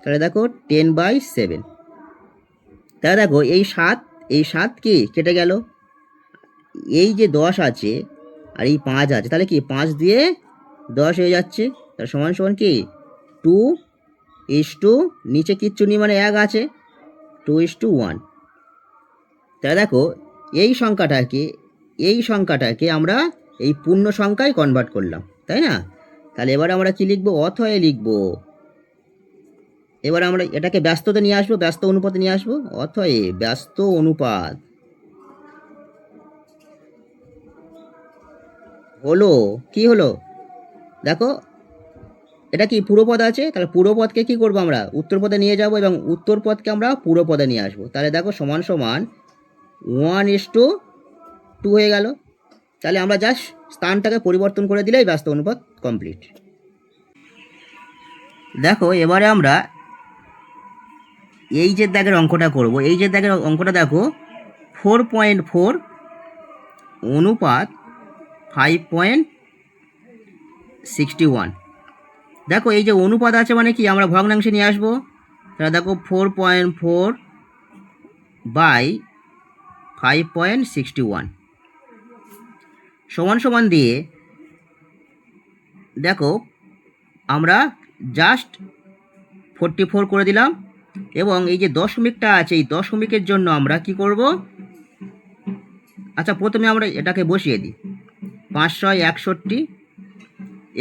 তাহলে দেখো 10/7। তাহলে দেখো এই 7 কি কেটে গেল, এই যে 10 আছে আর এই 5 আছে, তাহলে কি 5 দিয়ে 10 হয়ে যাচ্ছে। তাহলে সমান সমান কি 2:, নিচে কিচ্ছু নেই মানে 1 আছে, 2:1। তাহলে দেখো এই সংখ্যাটাকে আমরা এই পূর্ণ সংখ্যায় কনভার্ট করলাম, তাই না। তাহলে এবার আমরা কি লিখবো, অথয়ে লিখবো। এবার আমরা এটাকে ব্যস্ততে নিয়ে আসবো, ব্যস্ত অনুপাতে নিয়ে আসবো। অথয়ে ব্যস্ত অনুপাত হলো কি হলো, দেখো এটা কি পুরো পদ আছে, তাহলে পুরো পদকে কি করবো, আমরা উত্তর পদে নিয়ে যাব, এবং উত্তর পদকে আমরা পুরো পদে নিয়ে আসবো। তাহলে দেখো সমান সমান 1:2 হয়ে গেল। তাহলে আমরা জাস্ট স্থানটাকে পরিবর্তন করে দিলেই ব্যস্ত অনুপাত কমপ্লিট। দেখো এবারে আমরা এই যে দাগের অঙ্কটা করব। এই যে দাগের অঙ্কটা দেখো 4.4 অনুপাত 5.61। দেখো এই যে অনুপাত আছে মানে কি আমরা ভগ্নাংশে নিয়ে আসবো। তাহলে দেখো 4.4 বাই 5.61 সমান সমান দিয়ে দেখো আমরা জাস্ট 44 করে দিলাম, এবং এই যে দশমিকটা আছে এই দশমিকের জন্য আমরা কি করব, আচ্ছা প্রথমে আমরা এটাকে বসিয়ে দিই 561।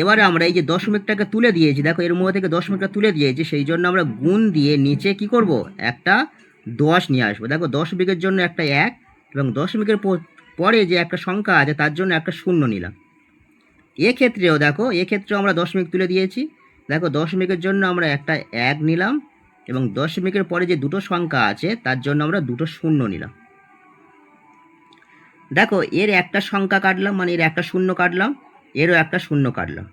এবারে আমরা এই যে দশমিকটাকে তুলে দিয়েছি, দেখো এর মধ্যে থেকে দশমিকটা তুলে দিয়েছি, সেই জন্য আমরা গুণ দিয়ে নিচে কি করব, একটা 10 নিয়ে আসবো। দেখো দশমিকের জন্য একটা 1, এবং দশমিকের পরে যে একটা সংখ্যা আছে তার জন্য একটা 0 নিলাম। এক্ষেত্রেও দেখো এক্ষেত্রেও আমরা দশমিক তুলে দিয়েছি, দেখো দশমিকের জন্য আমরা একটা 1 নিলাম, এবং দশমিকের পরে যে দুটো সংখ্যা আছে তার জন্য আমরা দুটো 0 নিলাম। দেখো এর একটা সংখ্যা কাটলাম, মানে এর একটা 0 কাটলাম, এরও একটা 0 কাটলাম।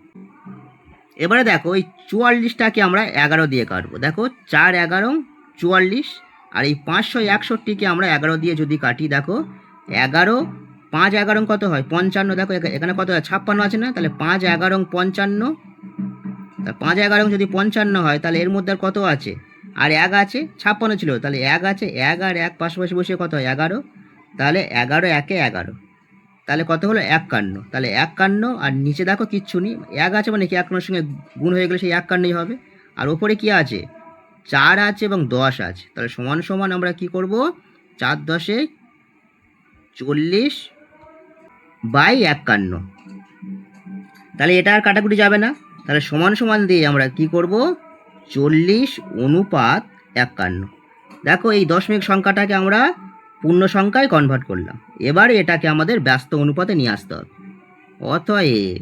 এবারে দেখো এই 44টাকে আমরা 11 দিয়ে কাটবো। দেখো 4 11 44, আর এই 561কে আমরা 11 দিয়ে যদি কাটি, দেখো 11 5 11 কত হয় 55। দেখো এখানে কত হয় 56 আছে না, তাহলে 5 11 55, তা 5 11 যদি 55 হয় তাহলে এর মধ্যে আর কত আছে, আর 1 আছে, 56 ছিল তাহলে 1 আছে, 1 আর 1 পাশাপাশি বসে কত হয় 11, তাহলে 11 একে 11, তাহলে কত হলো 51। তাহলে 51, আর নিচে দেখো কিচ্ছু নেই, 1 আছে মানে কি 51 সঙ্গে গুণ হয়ে গেলে সেই 51ই হবে, আর ওপরে কি আছে 4 আছে এবং 10 আছে, তাহলে সমান সমান আমরা কি করব, 4 10 40 বাই 51। তাহলে এটা আর কাটাকুটি যাবে না, তাহলে সমান সমান দিয়ে আমরা কি করব 40:51। দেখো এই দশমিক সংখ্যাটাকে আমরা পূর্ণ সংখ্যায় কনভার্ট করলাম। এবার এটাকে আমাদের ব্যস্ত অনুপাতে নিয়ে আসতে হবে। অতএব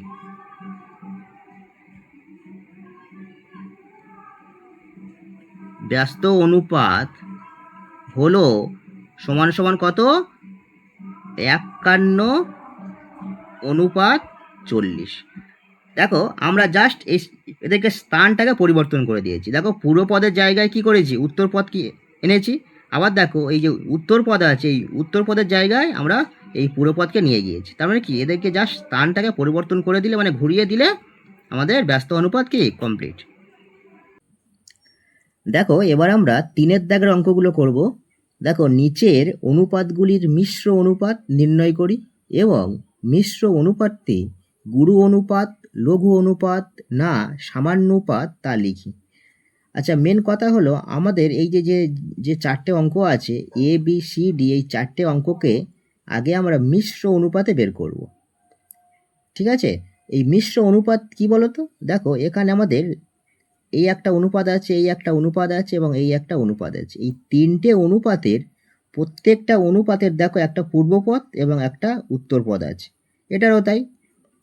ব্যস্ত অনুপাত হলো সমান সমান কত, 51:40। দেখো আমরা জাস্ট এদেরকে স্থানটাকে পরিবর্তন করে দিয়েছি। দেখো পুরো পদের জায়গায় কি করেছি, উত্তর পদ কি এনেছি, আবার দেখো এই যে উত্তর পদ আছে এই উত্তর পদের জায়গায় আমরা এই পুরো পদকে নিয়ে গিয়েছি। তার মানে কি এদেরকে জাস্ট স্থানটাকে পরিবর্তন করে দিলে, মানে ঘুরিয়ে দিলে আমাদের ব্যস্ত অনুপাত কি কমপ্লিট। দেখো এবার আমরা 3-এর দাগের অঙ্কগুলো করব। দেখো নিচের অনুপাতগুলির মিশ্র অনুপাত নির্ণয় করি, এবং মিশ্র অনুপাতটি গুরু অনুপাত, লঘু অনুপাত না সামান্যুপাত তা লিখি। আচ্ছা মেন কথা হলো আমাদের এই যে যে যে 4টে অঙ্ক আছে এ বি সি ডি, এই 4টে অঙ্ককে আগে আমরা মিশ্র অনুপাতে বের করব। ঠিক আছে, এই মিশ্র অনুপাত কি বলতো, দেখো এখানে আমাদের এই একটা অনুপাত আছে, এই একটা অনুপাত আছে, এবং এই একটা অনুপাত আছে। এই 3টে অনুপাতের প্রত্যেকটা অনুপাতের দেখো একটা পূর্বপদ এবং একটা উত্তরপদ আছে, এটারও তাই,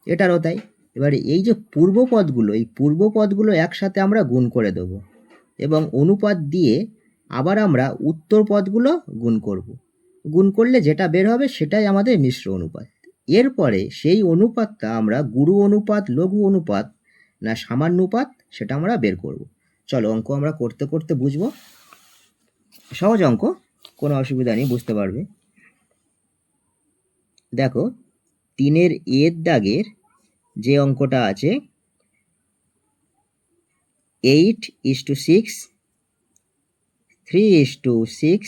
এটারও তাই। এবারে এই যে পূর্বপদগুলো, এই পূর্বপদগুলো একসাথে আমরা গুণ করে দেবো, এবং অনুপাত দিয়ে আবার আমরা উত্তর পদগুলো গুণ করব। গুণ করলে যেটা বের হবে সেটাই আমাদের মিশ্র অনুপাত। এরপরে সেই অনুপাতটা আমরা গুরু অনুপাত, লঘু অনুপাত না সামান্যুপাত সেটা আমরা বের করব। চলো অঙ্ক আমরা করতে করতে বুঝবো, সহজ অঙ্ক, কোনো অসুবিধা নেই, বুঝতে পারবে। দেখো 3-এর এর দাগের যে অঙ্কটা আছে 8:6, 3:6,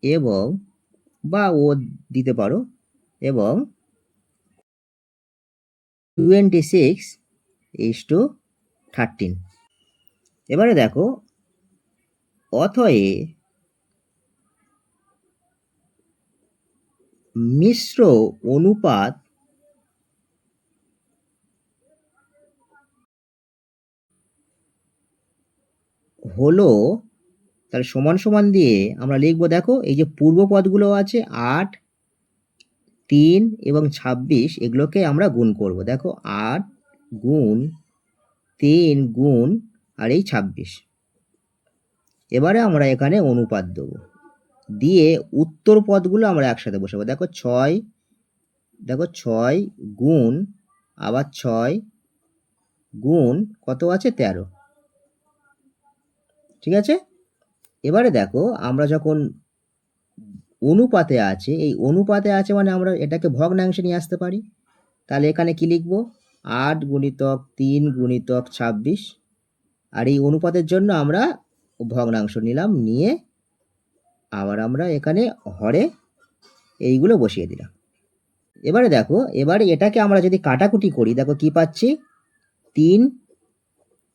এবং বা ও দিতে পারো, এবং 26:13। এবারে দেখো অতএব মিশ্র অনুপাত হলো, তাহলে সমান সমান দিয়ে আমরা লিখবো, দেখো এই যে পূর্ব পদগুলো আছে 8, 3 এবং 26, এগুলোকে আমরা গুণ করব। দেখো 8 গুণ 3 গুণ আর এই 26। এবারে আমরা এখানে অনুপাত দেবো, দিয়ে উত্তর পদগুলো আমরা একসাথে বসাবো। দেখো 6 গুণ আবার 6 গুণ কত আছে 13। ঠিক আছে, এবারে দেখো আমরা যখন অনুপাতে আছে, এই অনুপাতে আছে মানে আমরা এটাকে ভগ্নাংশে নিয়ে আসতে পারি। তাহলে এখানে কি লিখবো, 8 গুণিতক 3 গুণিতক 26। আর এই অনুপাতের জন্য আমরা ভগ্নাংশ নিলাম, নিয়ে আবার আমরা এখানে হরে এইগুলো বসিয়ে দিলাম। এবারে দেখো, এবারে এটাকে আমরা যদি কাটাকুটি করি, দেখো কি পাচ্ছি, 3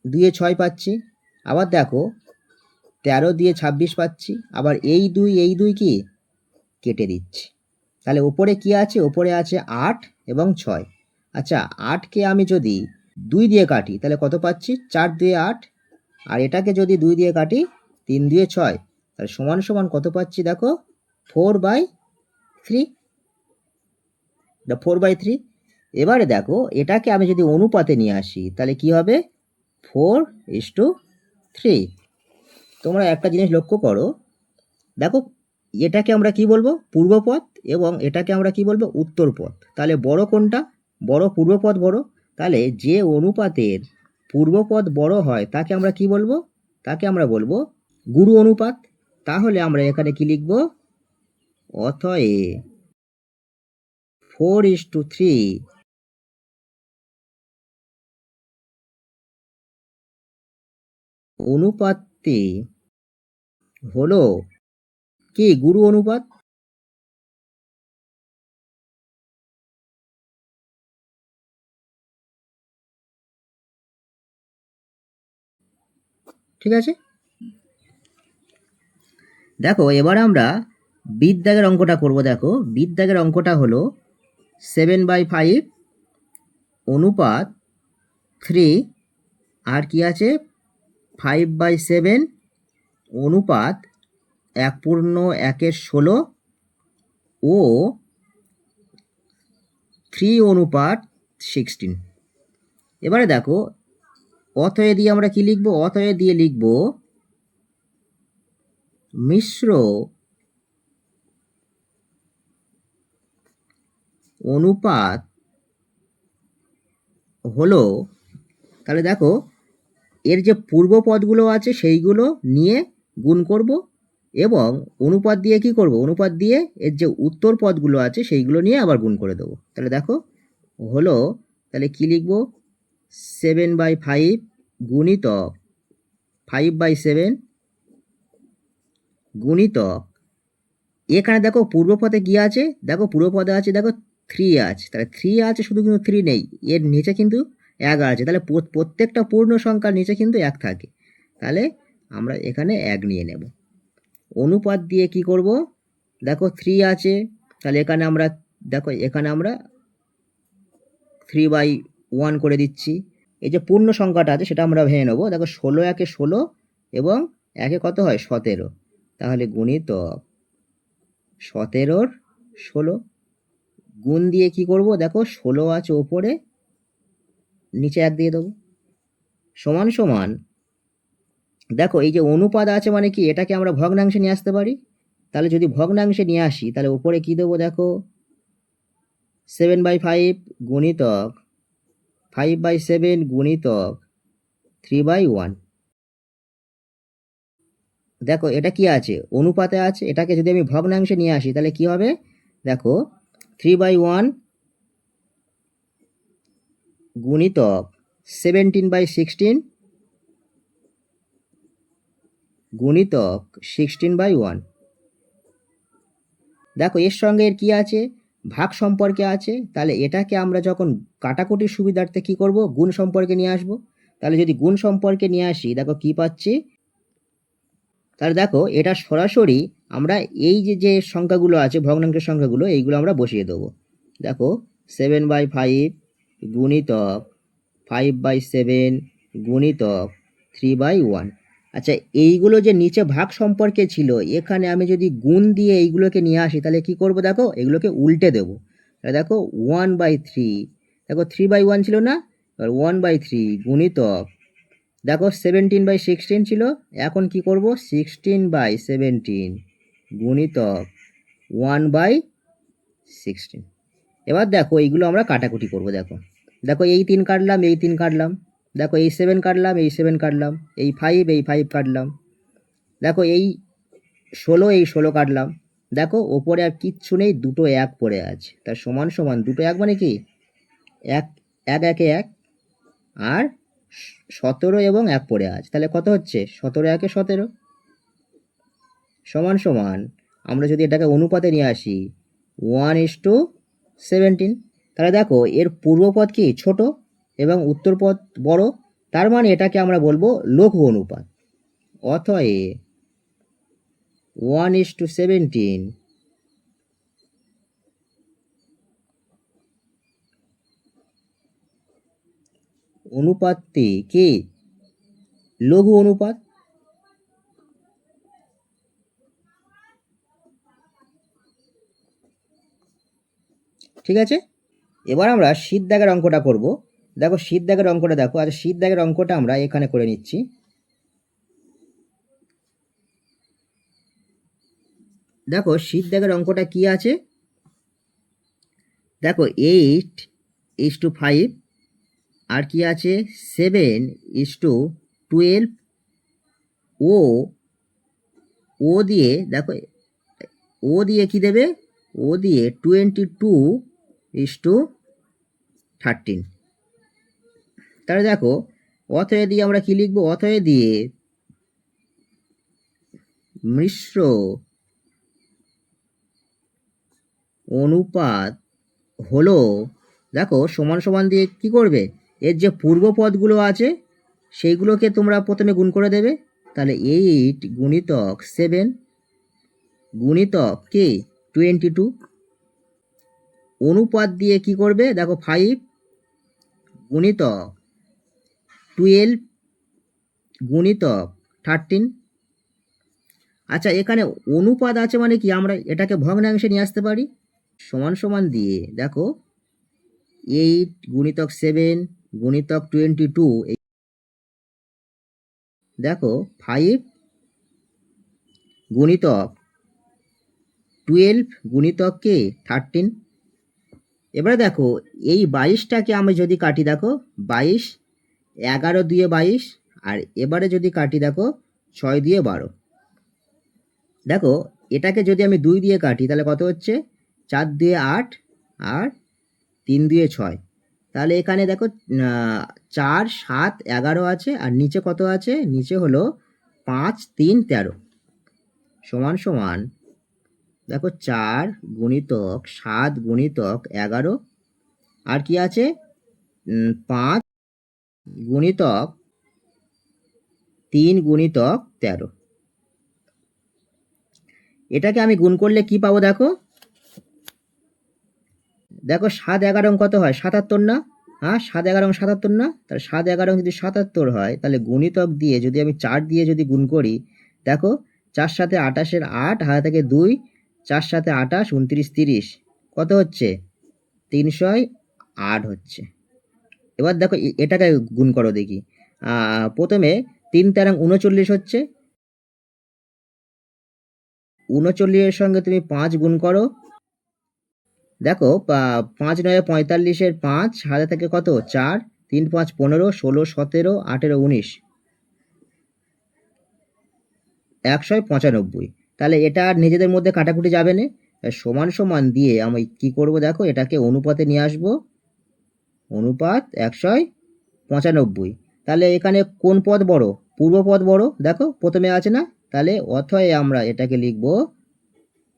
2 এ 6 পাচ্ছি। আবার দেখো 13 দিয়ে 26 পাচ্ছি। আবার এই দুই কি কেটে দিচ্ছি। তাহলে ওপরে কি আছে, ওপরে আছে 8 এবং 6। আচ্ছা, 8কে আমি যদি 2 দিয়ে কাটি তাহলে কত পাচ্ছি, 4 2 8। আর এটাকে যদি 2 দিয়ে কাটি, 3 2 6, তাহলে সমান সমান কত পাচ্ছি দেখো, 4/3। 4/3। এবারে দেখো এটাকে আমি যদি অনুপাতে নিয়ে আসি তাহলে কি হবে, 4:3। তোমরা একটা জিনিস লক্ষ্য করো, দেখো এটাকে আমরা কি বলবো, পূর্বপদ, এবং এটাকে আমরা কি বলবো, উত্তরপদ। তাহলে বড় কোনটা, বড় পূর্বপদ বড়। তাহলে যে অনুপাতের পূর্বপদ বড় হয় তাকে আমরা কি বলবো, তাকে আমরা বলবো গুরু অনুপাত। তাহলে আমরা এখানে কি লিখবো, অতএব 4:3 অনুপাতটি হলো কি, গুরু অনুপাত। ঠিক আছে, দেখো এবার আমরা বিদ্যাগের অঙ্কটা করব। দেখো বিদ্যাগের অঙ্কটা হলো 7/5 অনুপাত 3, আর কি আছে 5/7 অনুপাত 1/1 ও 3/16। এবারে দেখো অতএব দিয়ে আমরা কি লিখবো, অতএব দিয়ে লিখব মিশ্র অনুপাত হলো, তাহলে দেখো এর যে পূর্ব পদগুলো আছে সেইগুলো নিয়ে গুণ করব, এবং অনুপাত দিয়ে কি করব, অনুপাত দিয়ে এর যে উত্তর পদগুলো আছে সেইগুলো নিয়ে আবার গুণ করে দেবো। তাহলে দেখো হলো, তাহলে কি লিখব, 7/5 গুণিতক 5/7 গুণিতক, এখানে দেখো পূর্বপদে কি আছে, দেখো পূর্বপদে আছে, দেখো 3 আছে, তাহলে 3 আছে শুধু, কিন্তু 3 নেই, এর নিচে কিন্তু 1 আছে। তাহলে প্রত্যেকটা পূর্ণ সংখ্যার নিচে কিন্তু 1 থাকে। তাহলে আমরা এখানে 1 নিয়ে নেব। অনুপাত দিয়ে কি করব, দেখো 3 আছে, তাহলে এখানে আমরা, দেখো এখানে আমরা 3/1 করে দিচ্ছি। এই যে পূর্ণ সংখ্যাটা আছে সেটা আমরা ভেঙে নেবো। দেখো 16 একে 16 এবং একে কত হয়, 17। তাহলে গুণিতক 17 16, গুণ দিয়ে কি করব, দেখো 16 আছে ওপরে, নিচে 1 দিয়ে দেবো, সমান সমান, দেখো এই যে অনুপাত আছে মানে কি, এটাকে আমরা ভগ্নাংশে নিয়ে আসতে পারি। তাহলে যদি ভগ্নাংশে নিয়ে আসি তাহলে উপরে কি দেবো, দেখো 7/5 গুণিতক 5/7 গুণিতক 3/1। দেখো এটা কি আছে, অনুপাতে আছে, এটাকে যদি আমি ভগ্নাংশে নিয়ে আসি তাহলে কি হবে, দেখো 3/1 গুণিতক 17/16 গুণিতক 16/1। দেখো এর সঙ্গে এর কি আছে, ভাগ সম্পর্কে আছে। তাহলে এটাকে আমরা যখন কাটাকুটির সুবিধার্থে কি করব, গুণ সম্পর্কে নিয়ে আসব। তাহলে যদি গুণ সম্পর্কে নিয়ে আসি, দেখো কি পাচ্ছি, তাহলে দেখো এটা সরাসরি আমরা এই যে যে সংখ্যাগুলো আছে, ভগ্নাংশের সংখ্যাগুলো, এইগুলো আমরা বসিয়ে দেবো। দেখো 7/5 গুণিতক 5/7 গুণিতক 3/1। আচ্ছা, এইগুলো যে নিচে ভাগ সম্পর্কে ছিল, এখানে আমি যদি গুণ দিয়ে এইগুলোকে নিয়ে আসি তাহলে কি করব, দেখো এগুলোকে উল্টে দেবো। তাহলে দেখো 1/3, দেখো 3/1 ছিল না, এবার 1/3 গুণিতক, দেখো 17/16 ছিল, এখন কি করব, 16/17 গুণিতক 1/16। এবার দেখো এইগুলো আমরা কাটাকুটি করব। দেখো দেখো এই 3 কাটলাম, এই 3 কাটলাম, দেখো এই 7 কাটলাম, এই 7 কাটলাম, এই 5 কাটলাম, দেখো এই 16 কাটলাম। দেখো ওপরে আর কিচ্ছু নেই, দুটো 1 পড়ে আছে। তার সমান সমান দুটো 1 মানে কি, 1 এক একে এক, আর 17 এবং 1 পড়ে আছে, তাহলে কত হচ্ছে 17 একে 17 সমান সমান আমরা যদি এটাকে অনুপাতে নিয়ে আসি 1:17। তাহলে দেখো এর পূর্বপদ কি ছোট এবং উত্তরপদ বড়, তার মানে এটাকে আমরা বলবো লঘু অনুপাত। অতএব 1:17 অনুপাতটি কি লঘু অনুপাত। ঠিক আছে, এবার আমরা শীত দাগের অঙ্কটা করব। দেখো শীত দাগের অঙ্কটা দেখো, আচ্ছা শীত দাগের অঙ্কটা আমরা এখানে করে নিচ্ছি। দেখো শীত দাগের অঙ্কটা কি আছে, দেখো 8:5 আর কি আছে 7:12 ও ও দিয়ে দেখো ও দিয়ে কি দেবে, ও দিয়ে 22:13। তাহলে দেখো অথয়ে দিয়ে আমরা কি লিখবো, অথয়ে দিয়ে মিশ্র অনুপাত হলো, দেখো সমান সমান দিয়ে কি করবে, এর যে পূর্ব পদগুলো আছে সেইগুলোকে তোমরা প্রথমে গুণ করে দেবে। তাহলে 8 গুণিতক 7 গুণিতক কি 22, অনুপাত দিয়ে কি করবে, দেখো 5 গুণিতক 12 গুণিতক 13। আচ্ছা এখানে অনুপাত আছে মানে কি আমরা এটাকে ভগ্নাংশে নিয়ে আসতে পারি। সমান সমান দিয়ে দেখো 8 গুণিতক 7 গুণিতক 22, দেখো 5 গুণিতক 12 গুণিতক কে 13। এবারে দেখো এই 22টাকে আমি যদি কাটি, দেখো 22, 11 দিয়ে 22, আর এবারে যদি কাটি দেখো 6 দিয়ে 12। দেখো এটাকে যদি আমি 2 দিয়ে কাটি তাহলে কত হচ্ছে 4 দিয়ে 8 আর 3 দিয়ে 6। তাহলে এখানে দেখো 4 7 11 আছে, আর নিচে কত আছে, নিচে হলো 5 3 13 সমান সমান দেখো 4 গুণিতক 7 গুণিতক 11 আর কি আছে 5 গুণিতক 3 গুণিতক 13। এটাকে আমি গুণ করলে কি পাবো, দেখো দেখো 7 11 কত হয় 77 না, হ্যাঁ 7 11 77 না, তাহলে 7 11 যদি 77 হয় তাহলে গুণিতক দিয়ে যদি আমি 4 দিয়ে যদি গুণ করি, দেখো 4 সাথে 28-এর 8 হাতে থেকে 2, 4 সাথে 28 29 30 কত হচ্ছে 308 হচ্ছে। এবার দেখো এটাকে গুণ করো দেখি, প্রথমে 3 তেরং 39 হচ্ছে, 39-এর সঙ্গে তুমি 5 গুণ করো, দেখো 5 9 45-এর 5 হাতে থেকে কত 4, 3 5 15 16 17 18 19 195। তাহলে এটা আর নিজেদের মধ্যে কাটাকুটি যাবে না, সমান সমান দিয়ে আমি কি করব, দেখো এটাকে অনুপাতে নিয়ে আসব, অনুপাত 195। তাহলে এখানে কোন পদ বড়, পূর্ব পদ বড়, দেখো প্রথমে আছে না, তাহলে অথয় আমরা এটাকে লিখব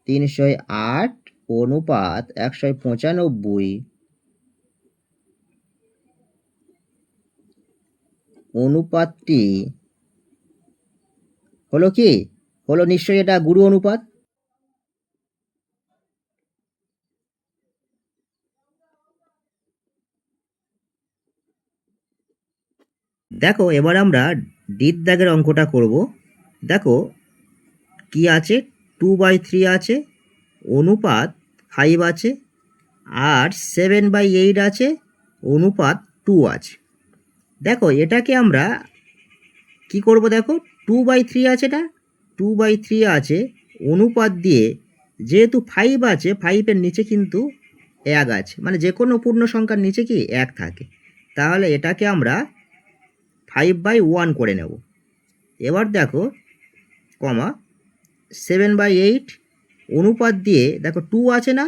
308 অনুপাত 195। অনুপাতটি হলো কি, হলো নিশ্চয়ই এটা গুরু অনুপাত। দেখো এবার আমরা ডির দাগের অঙ্কটা করব। দেখো কি আছে 2/3 আছে, অনুপাত 5 আছে, আর 7/8 আছে, অনুপাত 2 আছে। দেখো এটাকে আমরা কি করব, দেখো 2/3 আছে, না 2/3 আছে, অনুপাত দিয়ে যেহেতু 5 আছে 5-এর নিচে কিন্তু 1 আছে, মানে যে কোনো পূর্ণ সংখ্যার নিচে কি 1 থাকে, তাহলে এটাকে আমরা 5/1 করে নেব। এবার দেখো কমা 7/8 অনুপাত দিয়ে দেখো 2 আছে না,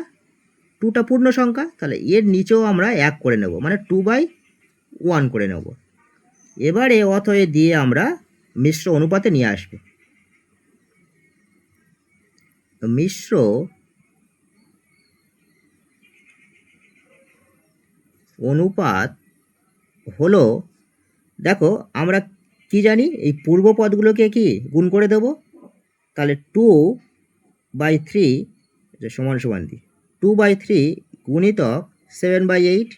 2টা পূর্ণ সংখ্যা, তাহলে এর নিচেও আমরা 1 করে নেব, মানে 2/1 করে নেব। এবারে অতএব দিয়ে আমরা মিশ্র অনুপাতে নিয়ে আসব। মিশ্র অনুপাত হলো, দেখো আমরা কি জানি, এই পূর্ব পদগুলোকে কি গুণ করে দেব, তাহলে 2/3 এটা সমান সমান দিই 2/3 গুণিতক 7/8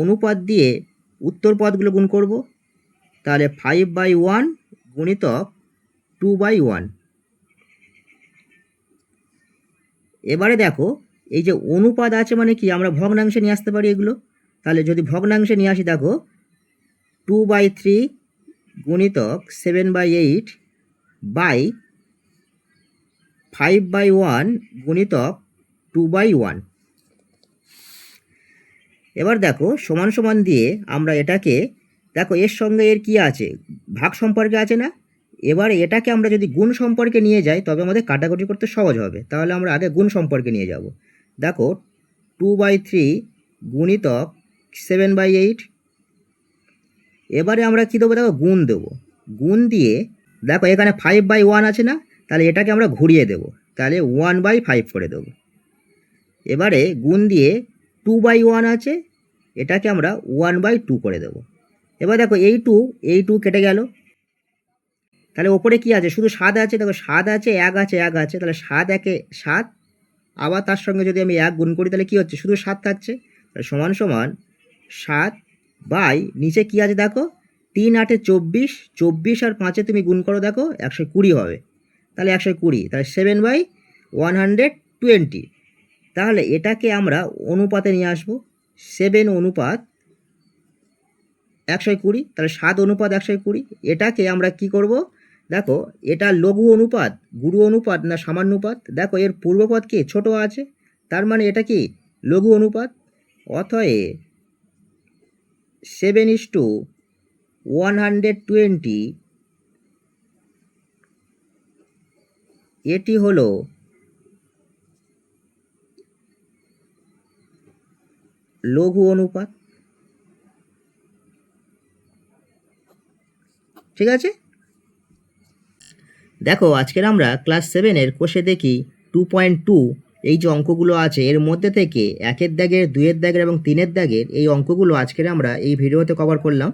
অনুপাত দিয়ে উত্তর পদগুলো গুণ করব, তাহলে 5/1 গুণিতক 2/1। এবারে দেখো এই যে অনুপাত আছে মানে কি, আমরা ভগ্নাংশে নিয়ে আসতে পারি এগুলো। তাহলে যদি ভগ্নাংশে নিয়ে আসি, দেখো 2/3 গুণিতক 7/8 বাই 5/1 গুণিতক 2/1। এবার দেখো সমান সমান দিয়ে আমরা এটাকে, দেখো এর সঙ্গে এর কি আছে, ভাগ সম্পর্কে আছে না। এবার এটাকে আমরা যদি গুণ সম্পর্কে নিয়ে যাই তবে আমাদের কাটাকুটি করতে সহজ হবে। তাহলে আমরা আগে গুণ সম্পর্কে নিয়ে যাব। দেখো 2/3 গুণিতক 7/8, এবারে আমরা কী দেবো, দেখো গুণ দেবো। গুণ দিয়ে দেখো এখানে 5/1 আছে না, তাহলে এটাকে আমরা ঘুরিয়ে দেবো, তাহলে 1/5 করে দেবো। এবারে গুণ দিয়ে 2/1 আছে, এটাকে আমরা 1/2 করে দেবো। এবার দেখো এই টু কেটে গেল, তাহলে ওপরে কি আছে, শুধু 7 আছে। দেখো 7 আছে, 1 আছে, 1 আছে, তাহলে 7 একে 7, আবার তার সঙ্গে যদি আমি 1 গুণ করি তাহলে কি হচ্ছে, শুধু 7 থাকছে। সমান সমান 7 বাই নিচে কি আছে দেখো 3 8 24, 24 আর 5 তুমি গুণ করো, দেখো 120 হবে। তাহলে 120, তাহলে 7/120। তাহলে এটাকে আমরা অনুপাতে নিয়ে আসবো, 7 অনুপাত 120, তাহলে 7 অনুপাত 120। এটাকে আমরা কি করব, দেখো এটা লঘু অনুপাত, গুরু অনুপাত না সামান্যপাত। দেখো এর পূর্বপদ কি ছোট আছে, তার মানে এটা কি লঘু অনুপাত। অতএব 7:120 এটি হলো লঘু অনুপাত। ঠিক আছে, দেখো আজকের আমরা ক্লাস 7-এর কোষে দেখি 2.2 এই যে অঙ্কগুলো আছে এর মধ্যে থেকে 1-এর দাগের, 2-এর দাগের এবং 3-এর দাগের এই অঙ্কগুলো আজকের আমরা এই ভিডিওতে কভার করলাম।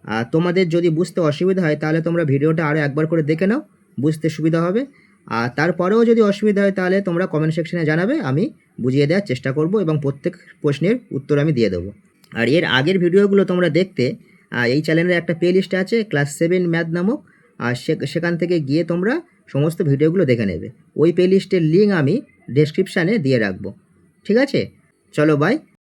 আর তোমাদের যদি বুঝতে অসুবিধা হয় তাহলে তোমরা ভিডিওটা আরও একবার করে দেখে নাও, বুঝতে সুবিধা হবে। আর তারপরেও যদি অসুবিধা হয় তাহলে তোমরা কমেন্ট সেকশনে জানাবে, আমি বুঝিয়ে দেওয়ার চেষ্টা করব এবং প্রত্যেক প্রশ্নের উত্তর আমি দিয়ে দেবো। আর এর আগের ভিডিওগুলো তোমরা দেখতে এই চ্যানেলের একটা প্লে লিস্ট আছে ক্লাস 7 ম্যাথ নামক, আর সেখান থেকে গিয়ে তোমরা সমস্ত ভিডিওগুলো দেখে নেবে। ওই প্লে লিস্টের লিঙ্ক আমি ডেসক্রিপশানে দিয়ে রাখবো। ঠিক আছে, চলো বাই।